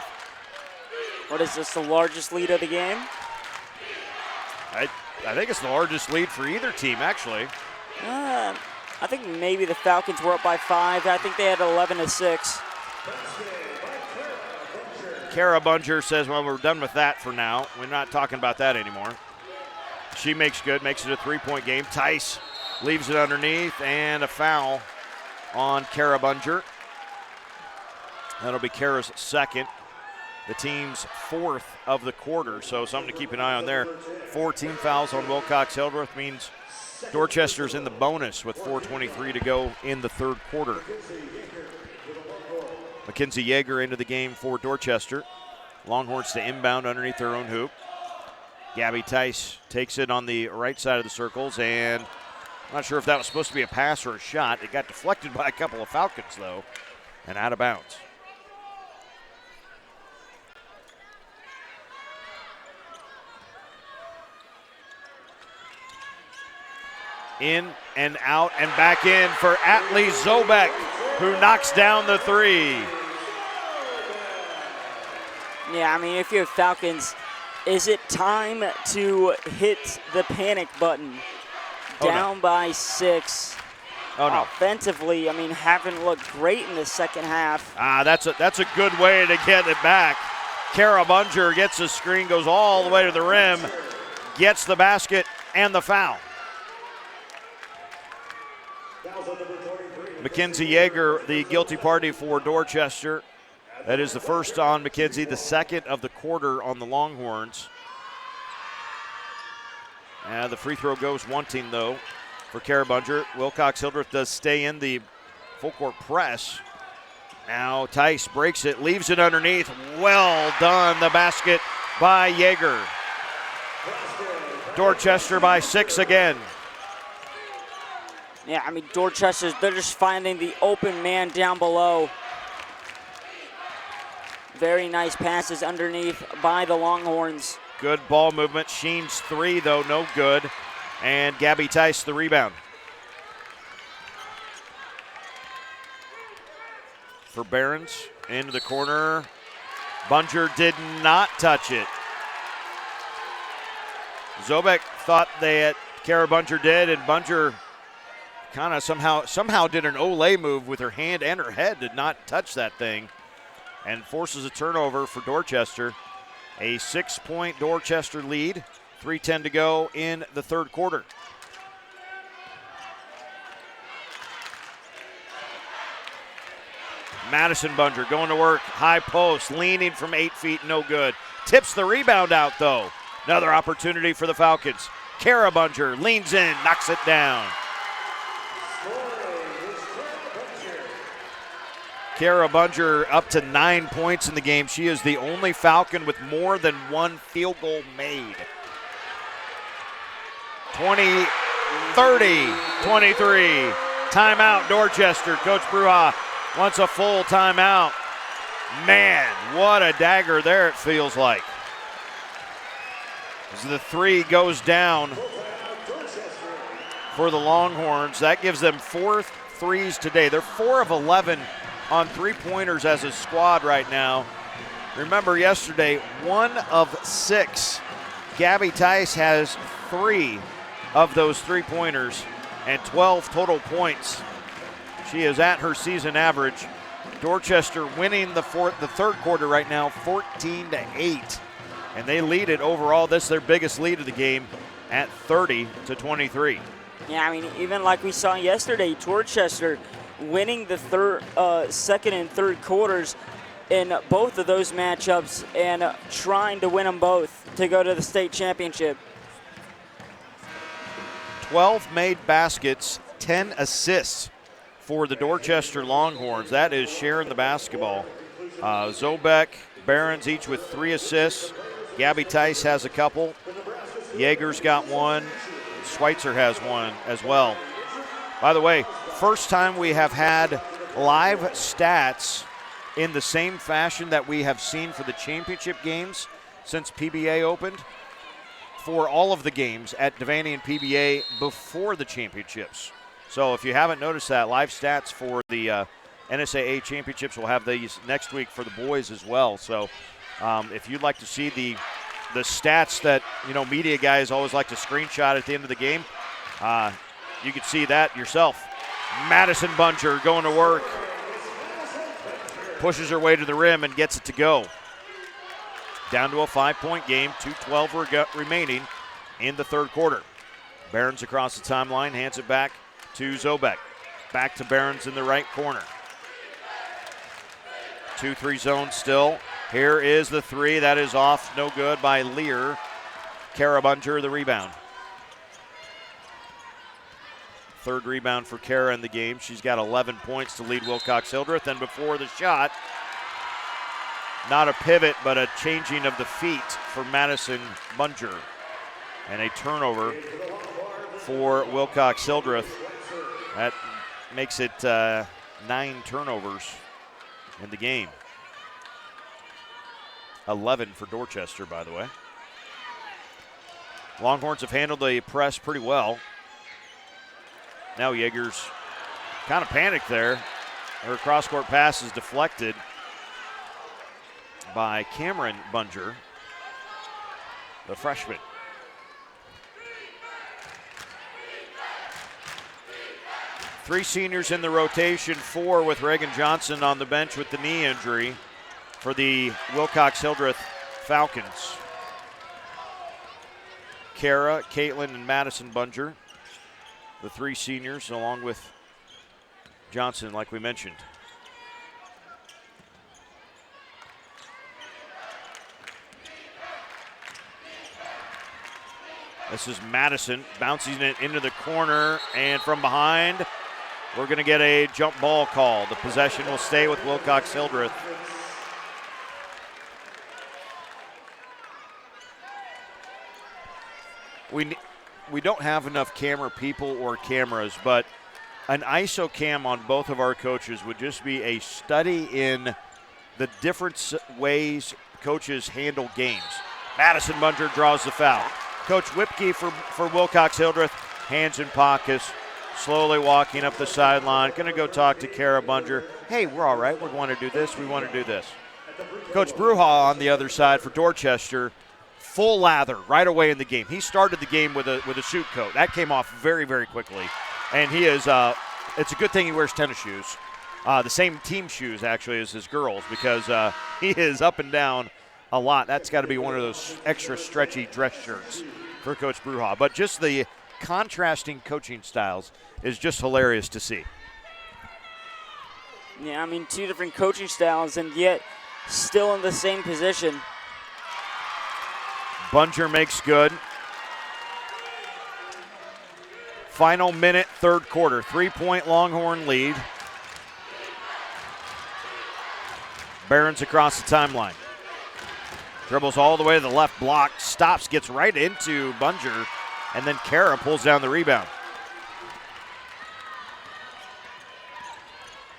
What is this, the largest lead of the game? I think it's the largest lead for either team, actually. I think maybe the Falcons were up by 5. I think they had 11-6. Kara Bunger says, well, we're done with that for now. We're not talking about that anymore. She makes good, makes it a 3-point game. Tice leaves it underneath, and a foul on Kara Bunger. That'll be Kara's 2nd, the team's 4th of the quarter, so something to keep an eye on there. 4 team fouls on Wilcox Hildreth means Dorchester's in the bonus with 4:23 to go in the 3rd quarter. Mackenzie Yeager into the game for Dorchester. Longhorns to inbound underneath their own hoop. Gabby Tice takes it on the right side of the circles, and I'm not sure if that was supposed to be a pass or a shot. It got deflected by a couple of Falcons, though, and out of bounds. In and out and back in for Atlee Zobek, who knocks down the three. Yeah, I mean, if you're Falcons, is it time to hit the panic button? Down by 6. Oh, no. Offensively, I mean, haven't looked great in the second half. That's a good way to get it back. Kara Bunger gets the screen, goes all the way to the rim, gets the basket and the foul. Mackenzie Yeager, the guilty party for Dorchester. That is the first on McKenzie, the second of the quarter on the Longhorns. The free throw goes wanting, though, for Kara Bunger. Wilcox Hildreth does stay in the full court press. Now Tice breaks it, leaves it underneath. Well done, the basket by Yeager. Dorchester by 6 again. Yeah, I mean, Dorchester, they're just finding the open man down below. Very nice passes underneath by the Longhorns. Good ball movement. Sheen's 3, though, no good. And Gabby Tice, the rebound. For Barons, into the corner. Bunger did not touch it. Zobek thought that Kara Bunger did, and Bunger kind of somehow did an Olay move with her hand and her head, did not touch that thing, and forces a turnover for Dorchester. A 6-point Dorchester lead, 3:10 to go in the third quarter. Madison Bunger going to work, high post, leaning from 8 feet, no good. Tips the rebound out, though. Another opportunity for the Falcons. Kara Bunger leans in, knocks it down. Kara Bunger up to 9 points in the game. She is the only Falcon with more than one field goal made. 20, 30, 23. Timeout, Dorchester. Coach Bruja wants a full timeout. Man, what a dagger there it feels like. As the 3 goes down for the Longhorns. That gives them 4 threes today. They're 4 of 11 on three-pointers as a squad right now. Remember yesterday, 1 of 6. Gabby Tice has 3 of those three-pointers and 12 total points. She is at her season average. Dorchester winning the third quarter right now, 14-8. And they lead it overall. This is their biggest lead of the game at 30-23. Yeah, I mean, even like we saw yesterday, Dorchester winning the second and third quarters in both of those matchups and trying to win them both to go to the state championship. 12 made baskets, 10 assists for the Dorchester Longhorns. That is sharing the basketball. Zobek, Barons each with 3 assists. Gabby Tice has a couple. Yeager's got 1. Schweitzer has 1 as well. By the way, first time we have had live stats in the same fashion that we have seen for the championship games since PBA opened, for all of the games at Devaney and PBA before the championships. So if you haven't noticed that, live stats for the NSAA championships, we'll have these next week for the boys as well. So if you'd like to see the stats that, media guys always like to screenshot at the end of the game, you can see that yourself. Madison Bunger going to work. Pushes her way to the rim and gets it to go. Down to a 5-point game, 2:12 remaining in the third quarter. Barons across the timeline, hands it back to Zobek. Back to Barons in the right corner. 2-3 zone still. Here is the 3. That is off, no good by Lear. Kara Bunger, the rebound. Third rebound for Kara in the game. She's got 11 points to lead Wilcox Hildreth. And before the shot, Not a pivot, but a changing of the feet for Madison Bunger. And a turnover for Wilcox Hildreth. That makes it 9 turnovers in the game. 11 for Dorchester, by the way. Longhorns have handled the press pretty well. Now Jaegers kind of panicked there. Her cross-court pass is deflected by Cameron Bunger, the freshman. Three seniors in the rotation, 4 with Reagan Johnson on the bench with the knee injury for the Wilcox Hildreth Falcons. Kara, Caitlin, and Madison Bunger, the 3 seniors, along with Johnson, like we mentioned. This is Madison bouncing it into the corner, and from behind, we're going to get a jump ball call. The possession will stay with Wilcox Hildreth. We don't have enough camera people or cameras, but an ISO cam on both of our coaches would just be a study in the different ways coaches handle games. Madison Bunger draws the foul. Coach Whipke for Wilcox Hildreth, hands in pockets, slowly walking up the sideline. Going to go talk to Kara Bunger. Hey, we're all right. We want to do this. We want to do this. Coach Bruja on the other side for Dorchester, full lather right away in the game. He started the game with a suit coat. That came off very, very quickly. And he is, it's a good thing he wears tennis shoes. The same team shoes, actually, as his girls, because he is up and down a lot. That's got to be one of those extra stretchy dress shirts for Coach Bruja. But just the contrasting coaching styles is just hilarious to see. Yeah, I mean, 2 different coaching styles, and yet still in the same position. Bunger makes good. Final minute, third quarter. 3-point Longhorn lead. Barons across the timeline. Dribbles all the way to the left block, stops, gets right into Bunger, and then Kara pulls down the rebound.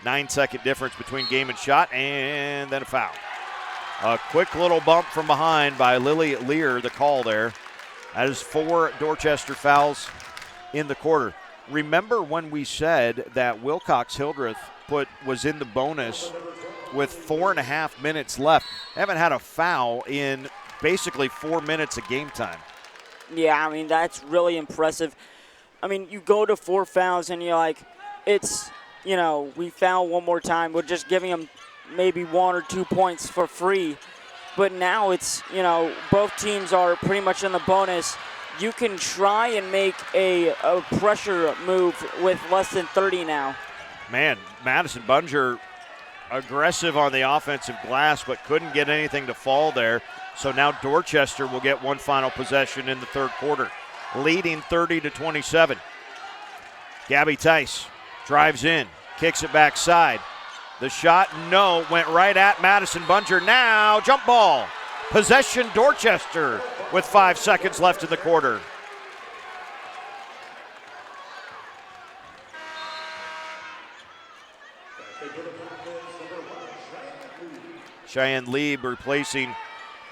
9-second difference between game and shot, and then a foul. A quick little bump from behind by Lily Lear, the call there. That is 4 Dorchester fouls in the quarter. Remember when we said that Wilcox Hildreth was in the bonus with 4.5 minutes left? They haven't had a foul in basically 4 minutes of game time. Yeah, I mean, that's really impressive. I mean, you go to 4 fouls and you're like, it's, we foul one more time. We're just giving them maybe 1 or 2 points for free. But now it's, both teams are pretty much in the bonus. You can try and make a pressure move with less than 30 now. Man, Madison Bunger aggressive on the offensive glass, but couldn't get anything to fall there. So now Dorchester will get one final possession in the third quarter, leading 30-27. Gabby Tice drives in, kicks it backside. The shot, no, went right at Madison Bunger. Now, jump ball. Possession Dorchester with 5 seconds left in the quarter. Cheyenne Lieb replacing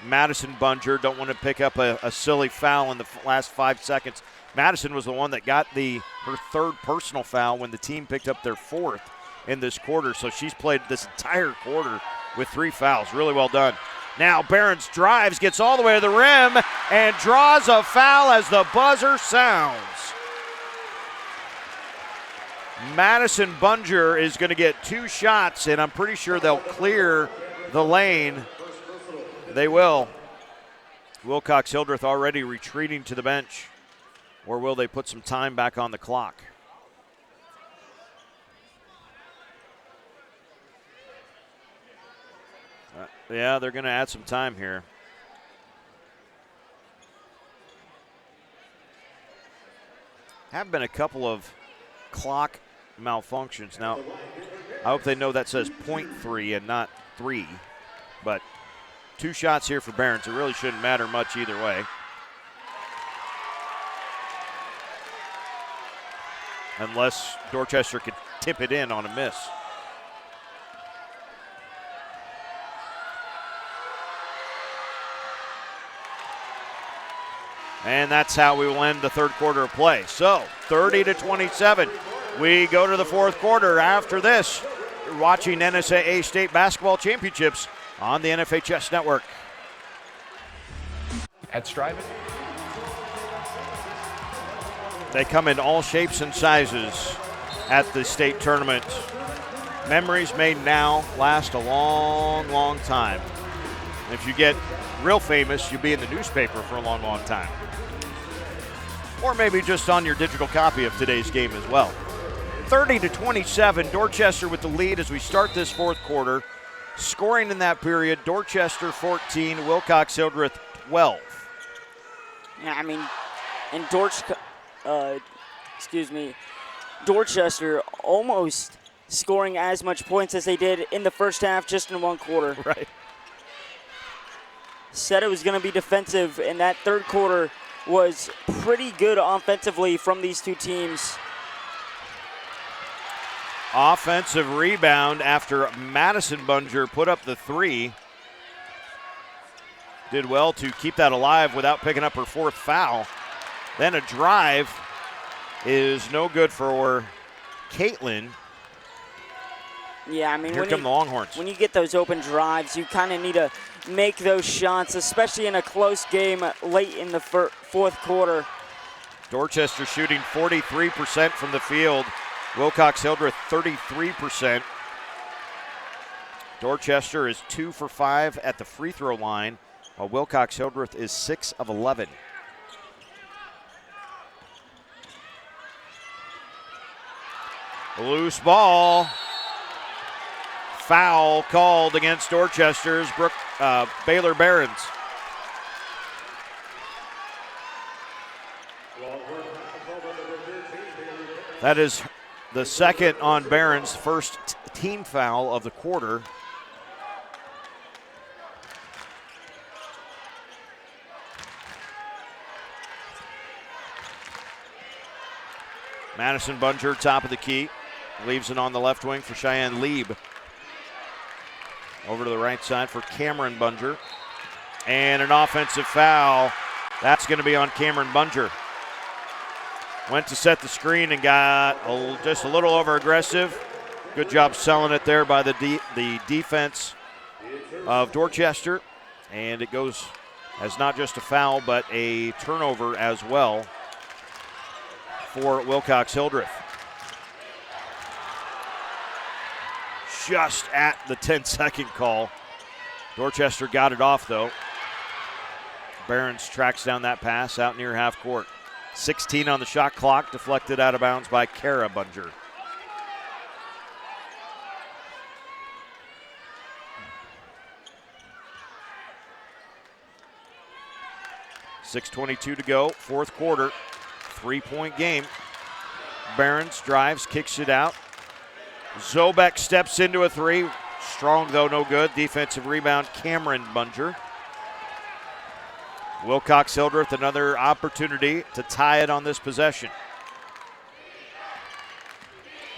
Madison Bunger. Don't want to pick up a silly foul in the last 5 seconds. Madison was the one that got her third personal foul when the team picked up their 4th in this quarter. So she's played this entire quarter with 3 fouls. Really well done. Now Barons drives, gets all the way to the rim, and draws a foul as the buzzer sounds. Madison Bunger is going to get 2 shots, and I'm pretty sure they'll clear the lane. They will. Wilcox Hildreth already retreating to the bench. Or will they put some time back on the clock? Yeah, they're going to add some time here. Have been a couple of clock malfunctions. Now, I hope they know that says .3 and not 3, but 2 shots here for Barons. It really shouldn't matter much either way. Unless Dorchester could tip it in on a miss. And that's how we will end the third quarter of play. So 30-27. We go to the fourth quarter. After this, you're watching NSAA State Basketball Championships on the NFHS Network. At Striving. They come in all shapes and sizes at the state tournament. Memories made now last a long, long time. If you get real famous, you'll be in the newspaper for a long, long time. Or maybe just on your digital copy of today's game as well. 30-27, Dorchester with the lead as we start this fourth quarter. Scoring in that period, Dorchester 14, Wilcox Hildreth 12. Yeah, I mean, and Dorchester almost scoring as much points as they did in the first half, just in one quarter. Right. Said it was going to be defensive, and that third quarter was pretty good offensively from these two teams. Offensive rebound after Madison Bunger put up the 3. Did well to keep that alive without picking up her 4th foul. Then a drive is no good for Caitlin. Yeah, I mean, Here come the Longhorns. When you get those open drives, you kind of need to make those shots, especially in a close game late in the fourth quarter. Dorchester shooting 43% from the field. Wilcox Hildreth 33%. Dorchester is 2 for 5 at the free throw line, while Wilcox Hildreth is 6 of 11. Loose ball. Foul called against Dorchester's Baylor Barons. That is the second on Barons' first team foul of the quarter. Madison Bunger, top of the key. Leaves it on the left wing for Cheyenne Lieb. Over to the right side for Cameron Bunger. And an offensive foul. That's going to be on Cameron Bunger. Went to set the screen and got just a little over aggressive. Good job selling it there by the defense of Dorchester. And it goes as not just a foul, but a turnover as well for Wilcox Hildreth. Just at the 10-second call. Dorchester got it off, though. Barons tracks down that pass out near half court. 16 on the shot clock, deflected out of bounds by Kara Bunger. .6:22 to go, fourth quarter, 3-point game. Barons drives, kicks it out. Zobek steps into a 3. Strong, though, no good. Defensive rebound, Cameron Bunger. Wilcox Hildreth, another opportunity to tie it on this possession.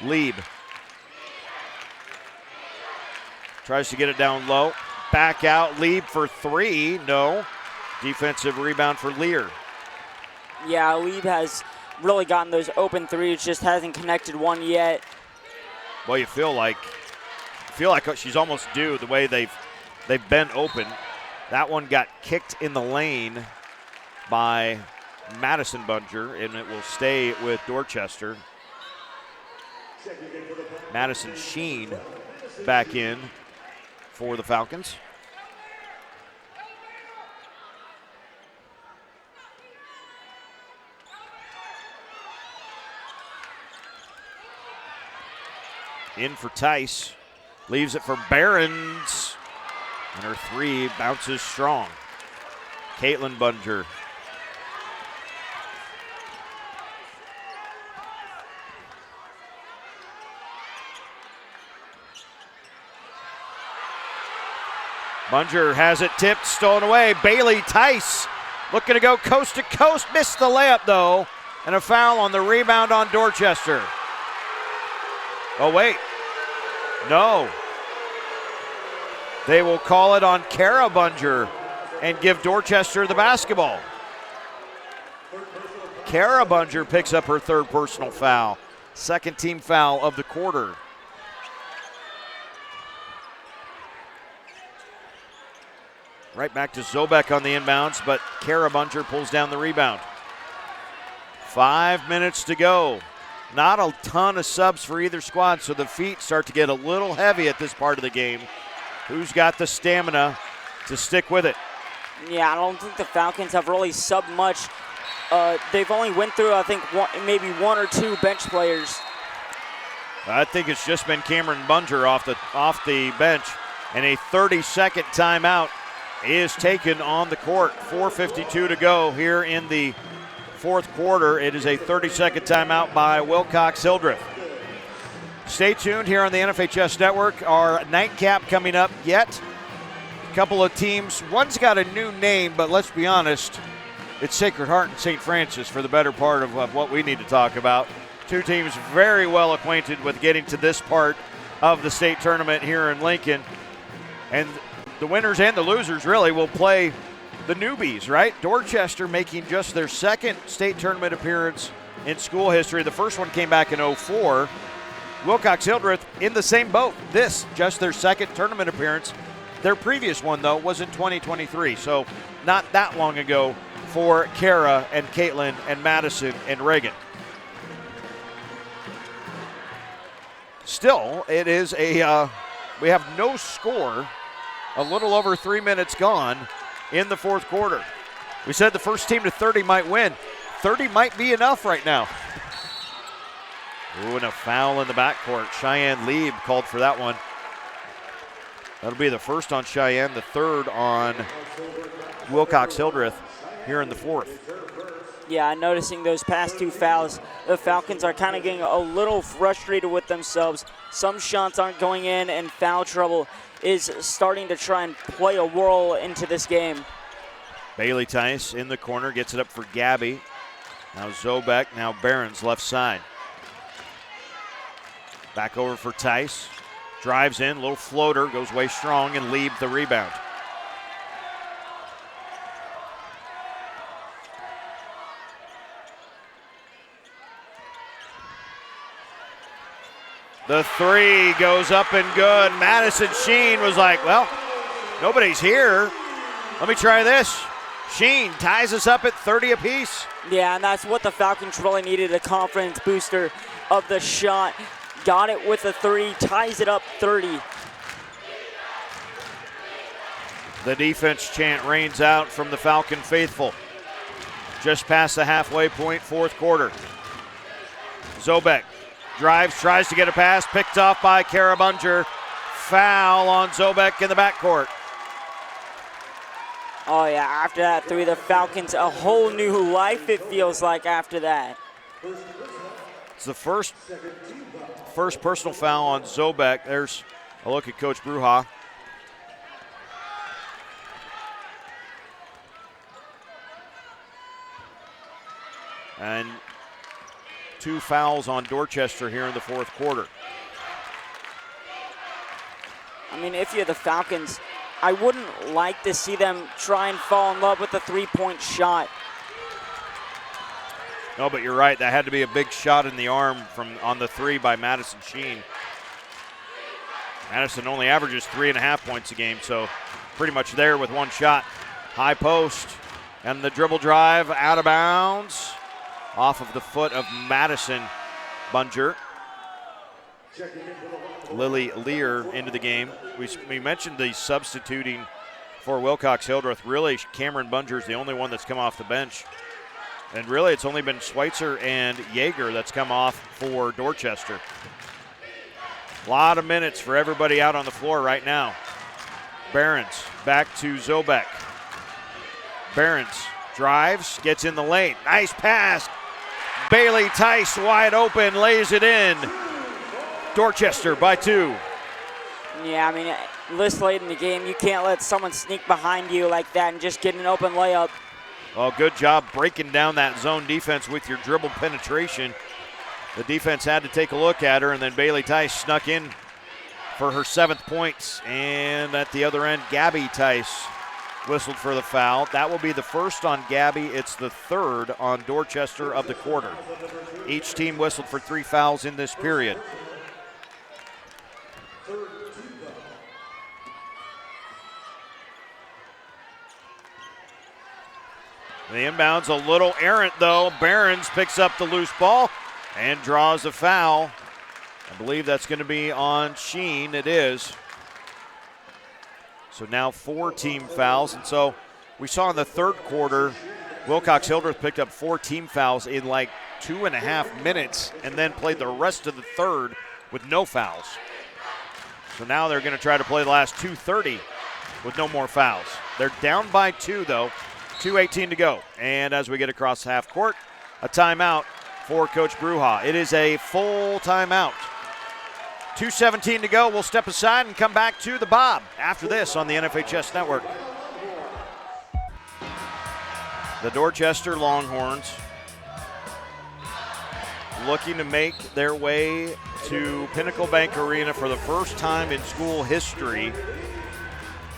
Lieb tries to get it down low. Back out, Lieb for 3. No. Defensive rebound for Lear. Yeah, Lieb has really gotten those open threes, just hasn't connected one yet. Well, you feel like she's almost due the way they've been open. That one got kicked in the lane by Madison Bunger, and it will stay with Dorchester. Madison Sheen back in for the Falcons. In for Tice. Leaves it for Barons. And her 3 bounces strong. Caitlin Bunger. Bunger has it tipped, stolen away. Bailey Tice looking to go coast to coast. Missed the layup, though. And a foul on the rebound on Dorchester. Oh, wait. No. They will call it on Kara Bunger and give Dorchester the basketball. Kara Bunger picks up her third personal foul. Second team foul of the quarter. Right back to Zobek on the inbounds, but Kara Bunger pulls down the rebound. 5 minutes to go. Not a ton of subs for either squad, so the feet start to get a little heavy at this part of the game. Who's got the stamina to stick with it? Yeah, I don't think the Falcons have really subbed much. They've only went through, I think, maybe one or two bench players. I think it's just been Cameron Bunger off the bench, and a 30-second timeout is taken on the court. 4:52 to go here in the fourth quarter. It is a 30-second timeout by Wilcox Hildreth. Stay tuned here on the NFHS Network. Our nightcap coming up yet. A couple of teams. One's got a new name, but let's be honest, it's Sacred Heart and St. Francis for the better part of what we need to talk about. Two teams very well acquainted with getting to this part of the state tournament here in Lincoln. And the winners and the losers really will play the newbies, right? Dorchester making just their second state tournament appearance in school history. The first one came back in 2004. Wilcox Hildreth in the same boat. This, just their second tournament appearance. Their previous one, though, was in 2023, so not that long ago for Kara and Caitlin and Madison and Reagan. Still, it is we have no score, a little over 3 minutes gone in the fourth quarter. We said the first team to 30 might win. 30 might be enough right now. Ooh, and a foul in the backcourt. Cheyenne Lieb called for that one. That'll be the first on Cheyenne, the third on Wilcox Hildreth here in the fourth. Yeah, noticing those past two fouls, the Falcons are kind of getting a little frustrated with themselves. Some shots aren't going in, and foul trouble is starting to try and play a role into this game. Bailey Tice in the corner, gets it up for Gabby. Now Zobek, now Barron's left side. Back over for Tice. Drives in, little floater, goes way strong, and Lieb the rebound. The three goes up and good. Madison Sheen was like, well, nobody's here. Let me try this. Sheen ties us up at 30 apiece. Yeah, and that's what the Falcons really needed, a confidence booster of the shot. Got it with a three, ties it up 30. The defense chant rains out from the Falcon faithful. Just past the halfway point, fourth quarter. Zobek drives, tries to get a pass, picked off by Kara Bunger. Foul on Zobek in the backcourt. Oh yeah, after that three, the Falcons, a whole new life it feels like after that. It's the first personal foul on Zobek. There's a look at Coach Bruja. And two fouls on Dorchester here in the fourth quarter. I mean, if you're the Falcons, I wouldn't like to see them try and fall in love with the three-point shot. No, but you're right. That had to be a big shot in the arm on the three by Madison Sheen. Madison only averages 3.5 points a game, so pretty much there with one shot. High post, and the dribble drive out of bounds. Off of the foot of Madison Bunger. Lily Lear into the game. We mentioned the substituting for Wilcox Hildreth. Really, Cameron Bunger is the only one that's come off the bench. And really, it's only been Schweitzer and Yeager that's come off for Dorchester. A lot of minutes for everybody out on the floor right now. Barron's back to Zobek. Barron's drives, gets in the lane. Nice pass. Bailey Tice wide open, lays it in. Dorchester by 2. Yeah, I mean, this late in the game, you can't let someone sneak behind you like that and just get an open layup. Well, good job breaking down that zone defense with your dribble penetration. The defense had to take a look at her, and then Bailey Tice snuck in for her 7th points. And at the other end, Gabby Tice whistled for the foul. That will be the first on Gabby. It's the 3rd on Dorchester of the quarter. Each team whistled for 3 fouls in this period. The inbound's a little errant, though. Behrens picks up the loose ball and draws a foul. I believe that's going to be on Sheen. It is. So now 4 team fouls. And so we saw in the 3rd quarter, Wilcox Hildreth picked up 4 team fouls in like 2.5 minutes and then played the rest of the 3rd with no fouls. So now they're going to try to play the last 2:30 with no more fouls. They're down by 2, though. 2:18 to go. And as we get across half court, a timeout for Coach Bruja. It is a full timeout. 2:17 to go. We'll step aside and come back to the Bob after this on the NFHS Network. The Dorchester Longhorns looking to make their way to Pinnacle Bank Arena for the first time in school history.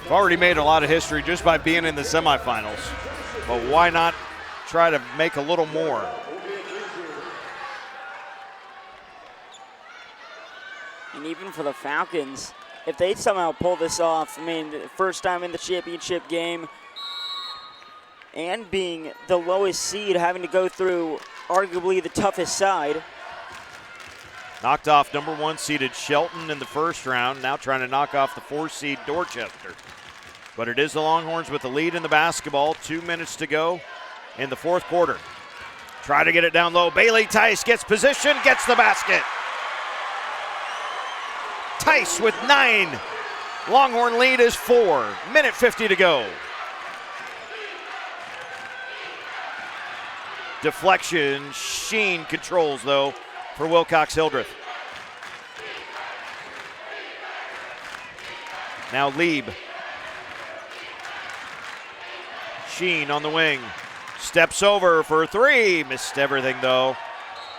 They've already made a lot of history just by being in the semifinals, but why not try to make a little more? And even for the Falcons, if they somehow pull this off, I mean, first time in the championship game and being the lowest seed, having to go through arguably the toughest side. Knocked off number 1 seeded Shelton in the first round, now trying to knock off the 4 seed Dorchester. But it is the Longhorns with the lead in the basketball. 2 minutes to go in the 4th quarter. Try to get it down low. Bailey Tice gets position, gets the basket. Tice with 9. Longhorn lead is 4. Minute 50 to go. Deflection. Sheen controls, though, for Wilcox Hildreth. Now Lieb. Sheen on the wing. Steps over for 3. Missed everything, though.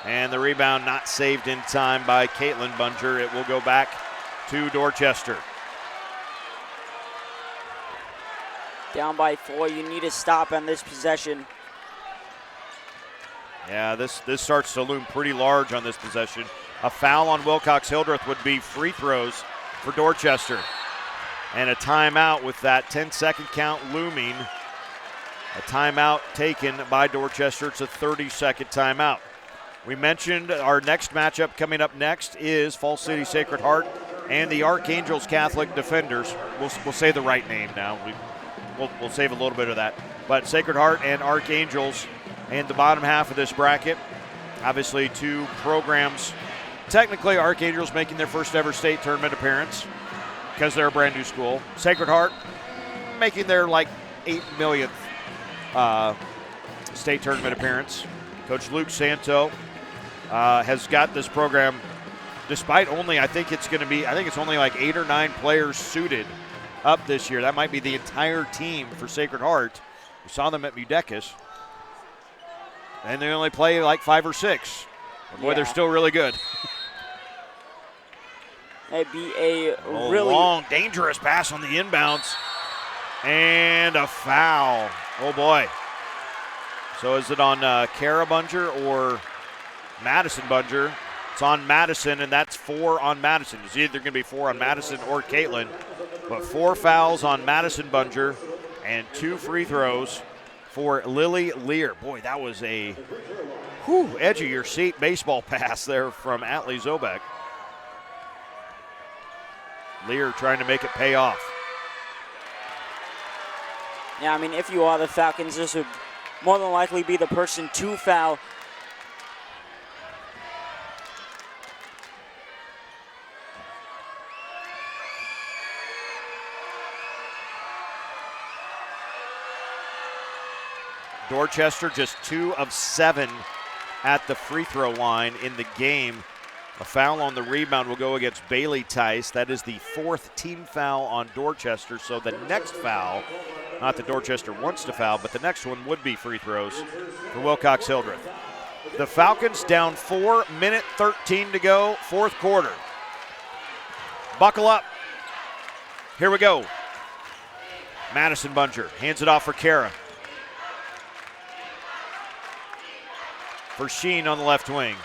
And the rebound not saved in time by Caitlin Bunger. It will go back to Dorchester. Down by 4. You need to stop on this possession. Yeah, this starts to loom pretty large on this possession. A foul on Wilcox Hildreth would be free throws for Dorchester. And a timeout with that 10-second count looming. A timeout taken by Dorchester. It's a 30-second timeout. We mentioned our next matchup coming up next is Fall City Sacred Heart and the Archangels Catholic Defenders. We'll say the right name now. We'll save a little bit of that. But Sacred Heart and Archangels in the bottom half of this bracket. Obviously 2 programs. Technically, Archangels making their first ever state tournament appearance because they're a brand new school. Sacred Heart making their like 8 millionth state tournament appearance. Coach Luke Santo has got this program, despite only, I think it's only like 8 or 9 players suited up this year. That might be the entire team for Sacred Heart. We saw them at Mudecas. And they only play like 5 or 6. But boy, they're still really good. That'd be a really long, dangerous pass on the inbounds. And a foul. Oh, boy. So is it on Kara Bunger or Madison Bunger? It's on Madison, and that's 4 on Madison. It's either going to be 4 on Madison or Caitlin. But 4 fouls on Madison Bunger and 2 free throws for Lily Lear. Boy, that was a edge-of-your-seat baseball pass there from Atlee Zobek. Lear trying to make it pay off. Yeah, I mean, if you are the Falcons, this would more than likely be the person to foul. Dorchester just 2 of 7 at the free throw line in the game. A foul on the rebound will go against Bailey Tice. That is the 4th team foul on Dorchester. So the next foul, not that Dorchester wants to foul, but the next one would be free throws for Wilcox Hildreth. The Falcons down 4, minute 13 to go, 4th quarter. Buckle up. Here we go. Madison Bunger hands it off for Kara. For Sheen on the left wing.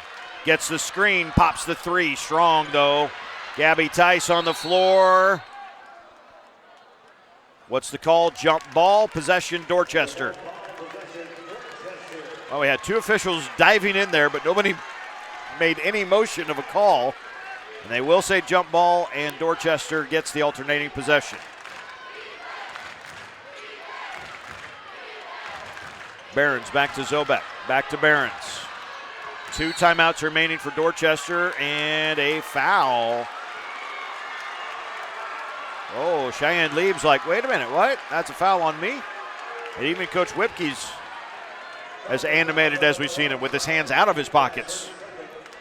Gets the screen, pops the 3. Strong, though. Gabby Tice on the floor. What's the call? Jump ball, possession, Dorchester. Well, we had 2 officials diving in there, but nobody made any motion of a call. And they will say jump ball, and Dorchester gets the alternating possession. Behrens back to Zobek, back to Behrens. 2 timeouts remaining for Dorchester, and a foul. Oh, Cheyenne Lieb's like, wait a minute, what? That's a foul on me? And even Coach Whipke's as animated as we've seen him with his hands out of his pockets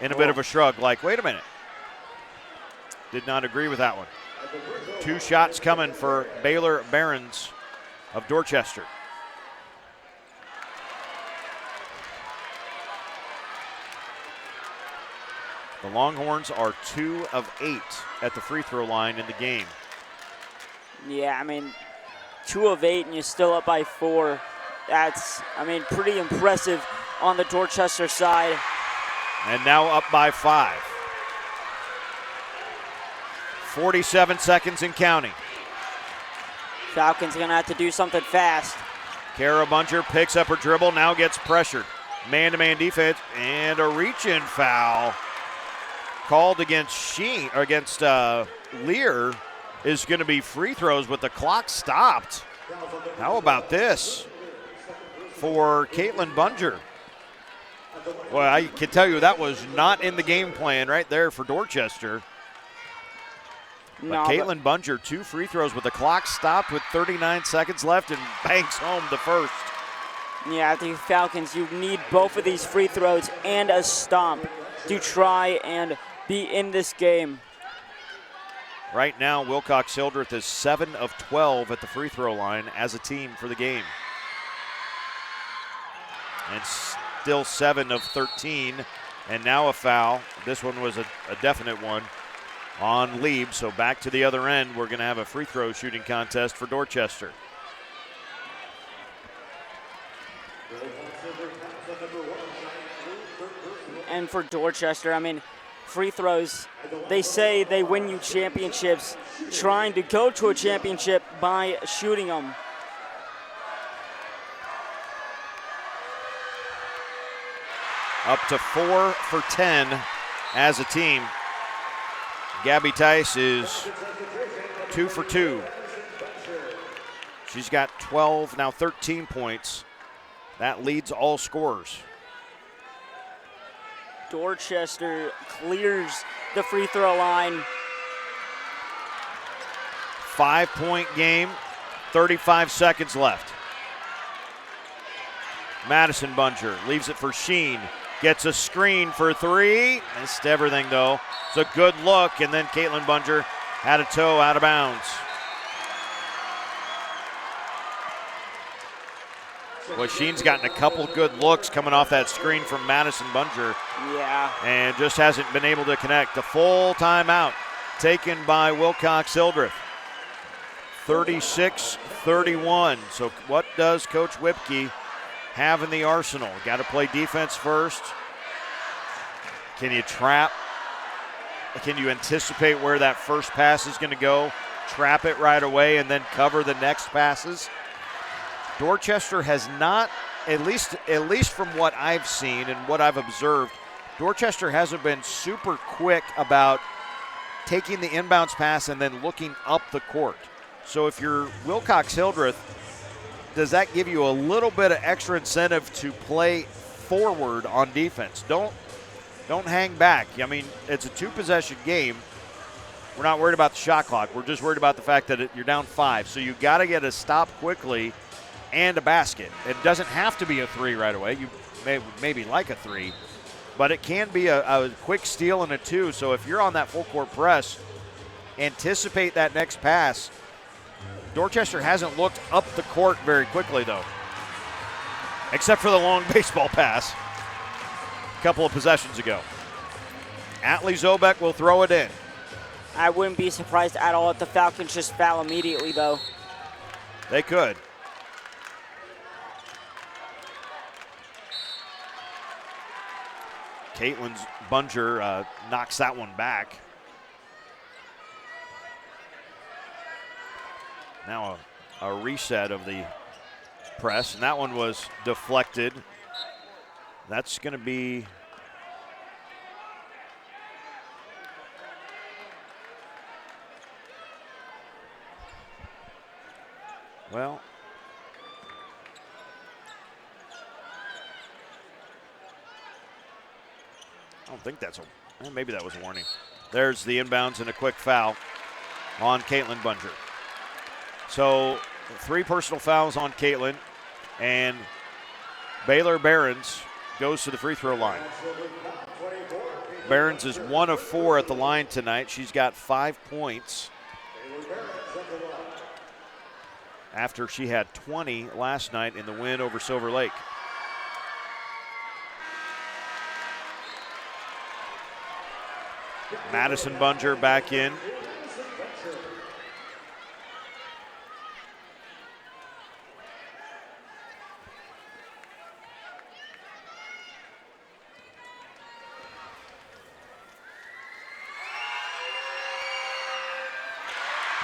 in a bit of a shrug, like, wait a minute. Did not agree with that one. 2 shots coming for Baylor Behrens of Dorchester. The Longhorns are 2 of 8 at the free throw line in the game. Yeah, I mean, 2 of 8 and you're still up by 4. That's, I mean, pretty impressive on the Dorchester side. And now up by 5. 47 seconds and counting. Falcons are going to have to do something fast. Kara Bunger picks up her dribble, now gets pressured. Man-to-man defense and a reach-in foul called against Sheen, or against Lear, is going to be free throws, but the clock stopped. How about this for Caitlin Bunger? Well, I can tell you that was not in the game plan right there for Dorchester. But Caitlin Bunger, 2 free throws, but the clock stopped with 39 seconds left and banks home the first. Yeah, I think Falcons, you need both of these free throws and a stomp to try and be in this game. Right now, Wilcox Hildreth is 7 of 12 at the free throw line as a team for the game. And still 7 of 13, and now a foul. This one was a definite one on Lieb, so back to the other end. We're going to have a free throw shooting contest for Dorchester. And for Dorchester, I mean, free throws, they say they win you championships, trying to go to a championship by shooting them. Up to 4 for 10 as a team. Gabby Tice is 2 for 2. She's got 12, now 13 points. That leads all scorers. Dorchester clears the free throw line. 5-point game, 35 seconds left. Madison Bunger leaves it for Sheen. Gets a screen for 3. Missed everything, though. It's a good look, and then Caitlin Bunger had a toe out of bounds. Well, Sheen's gotten a couple good looks coming off that screen from Madison Bunger. Yeah. And just hasn't been able to connect. The full timeout taken by Wilcox Hildreth. 36-31. So what does Coach Whipke have in the arsenal? Got to play defense first. Can you trap? Can you anticipate where that first pass is going to go? Trap it right away and then cover the next passes? Dorchester has not, at least from what I've seen and what I've observed, Dorchester hasn't been super quick about taking the inbounds pass and then looking up the court. So if you're Wilcox Hildreth, does that give you a little bit of extra incentive to play forward on defense? Don't hang back. I mean, it's a 2-possession game. We're not worried about the shot clock. We're just worried about the fact that you're down 5. So you got to get a stop quickly and a basket. It doesn't have to be a 3 right away. You maybe like a 3, but it can be a quick steal and a two. So if you're on that full court press, anticipate that next pass. Dorchester hasn't looked up the court very quickly, though, except for the long baseball pass a couple of possessions ago. Atlee Zobek will throw it in. I wouldn't be surprised at all if the Falcons just foul immediately, though. They could. Caitlin Bunger knocks that one back. Now a reset of the press, and that one was deflected. That's going to be well, I don't think that's well, maybe that was a warning. There's the inbounds and a quick foul on Caitlin Bunger. So 3 personal fouls on Caitlin, and Baylor Behrens goes to the free throw line. Behrens is 1 of 4 at the line tonight. She's got 5 points after she had 20 last night in the win over Silver Lake. Madison Bunger back in.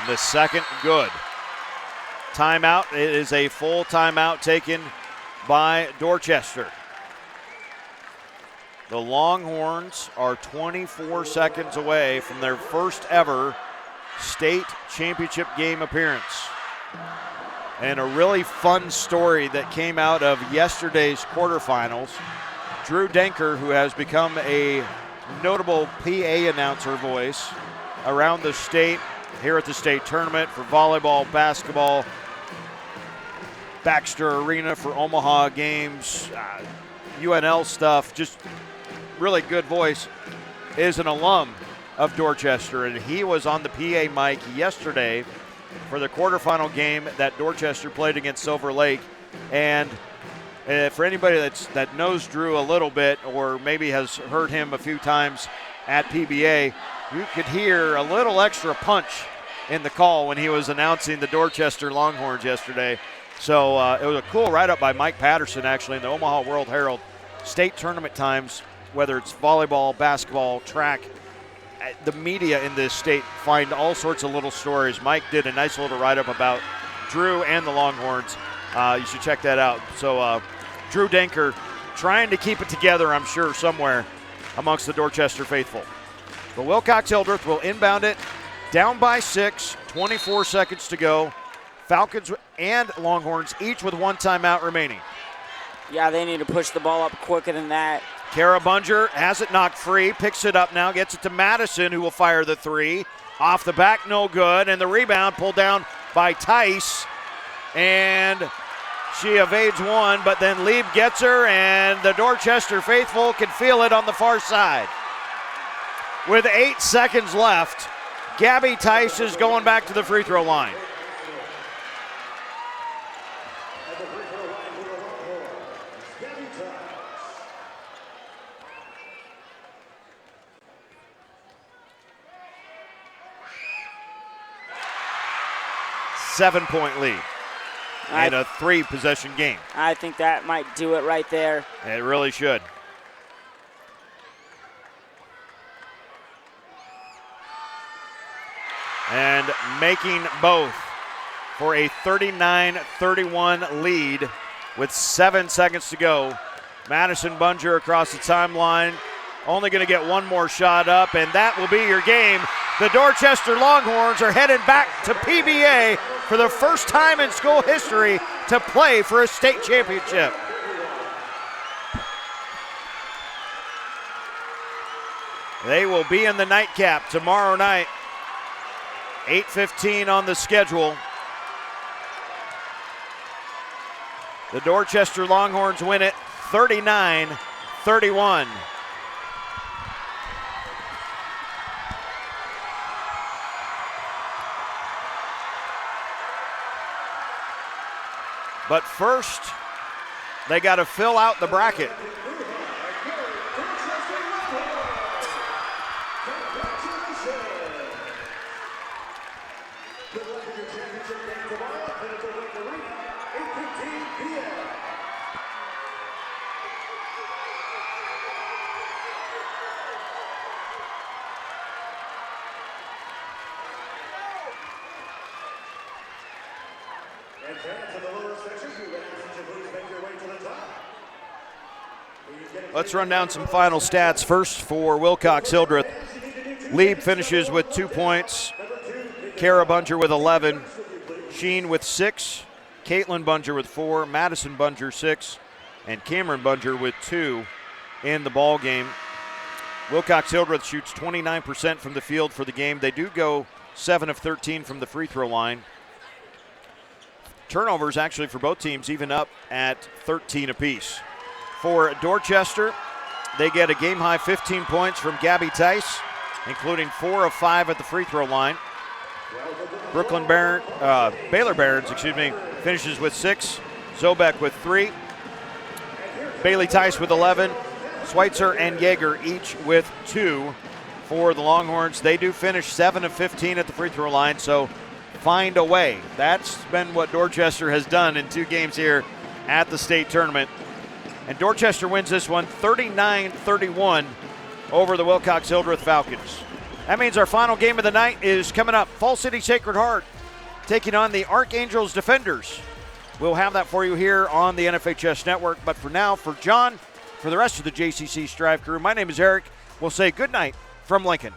The second, good. Timeout. It is a full timeout taken by Dorchester. The Longhorns are 24 seconds away from their first ever state championship game appearance. And a really fun story that came out of yesterday's quarterfinals. Drew Denker, who has become a notable PA announcer voice around the state, here at the state tournament for volleyball, basketball, Baxter Arena for Omaha games, UNL stuff, just really good voice, is an alum of Dorchester, and he was on the PA mic yesterday for the quarterfinal game that Dorchester played against Silver Lake. And for anybody that knows Drew a little bit or maybe has heard him a few times at PBA, you could hear a little extra punch in the call when he was announcing the Dorchester Longhorns yesterday. So it was a cool write-up by Mike Patterson, actually, in the Omaha World Herald. State tournament times, whether it's volleyball, basketball, track, the media in this state find all sorts of little stories. Mike did a nice little write-up about Drew and the Longhorns. You should check that out. So Drew Denker trying to keep it together, I'm sure, somewhere amongst the Dorchester faithful. The Wilcox Hildreth will inbound it, down by 6, 24 seconds to go. Falcons and Longhorns each with 1 timeout remaining. Yeah, they need to push the ball up quicker than that. Kara Bunger has it knocked free, picks it up now, gets it to Madison, who will fire the 3. Off the back, no good, and the rebound pulled down by Tice. And she evades one, but then Lieb gets her, and the Dorchester faithful can feel it on the far side. With 8 seconds left, Gabby Tice is going back to the free throw line. Seven-point lead and a 3-possession game. I think that might do it right there. It really should. And making both for a 39-31 lead with 7 seconds to go. Madison Bunger across the timeline. Only going to get one more shot up, and that will be your game. The Dorchester Longhorns are headed back to PBA for the first time in school history to play for a state championship. They will be in the nightcap tomorrow night. 8:15 on the schedule. The Dorchester Longhorns win it 39-31. But first, they got to fill out the bracket. Let's run down some final stats. First for Wilcox Hildreth. Lieb finishes with 2 points. Kara Bunger with 11. Sheen with 6. Caitlin Bunger with 4. Madison Bunger 6. And Cameron Bunger with 2 in the ball game. Wilcox Hildreth shoots 29% from the field for the game. They do go 7 of 13 from the free throw line. Turnovers actually for both teams even up at 13 apiece. For Dorchester, they get a game-high 15 points from Gabby Tice, including 4 of 5 at the free throw line. Baylor Barons, finishes with 6. Zobek with 3. Bailey Tice with 11. Schweitzer and Yeager each with 2 for the Longhorns. They do finish 7 of 15 at the free throw line, so find a way. That's been what Dorchester has done in 2 games here at the state tournament. And Dorchester wins this one 39-31 over the Wilcox Hildreth Falcons. That means our final game of the night is coming up. Fall City Sacred Heart taking on the Archangels Defenders. We'll have that for you here on the NFHS Network. But for now, for John, for the rest of the JCC Strive crew, my name is Eric. We'll say good night from Lincoln.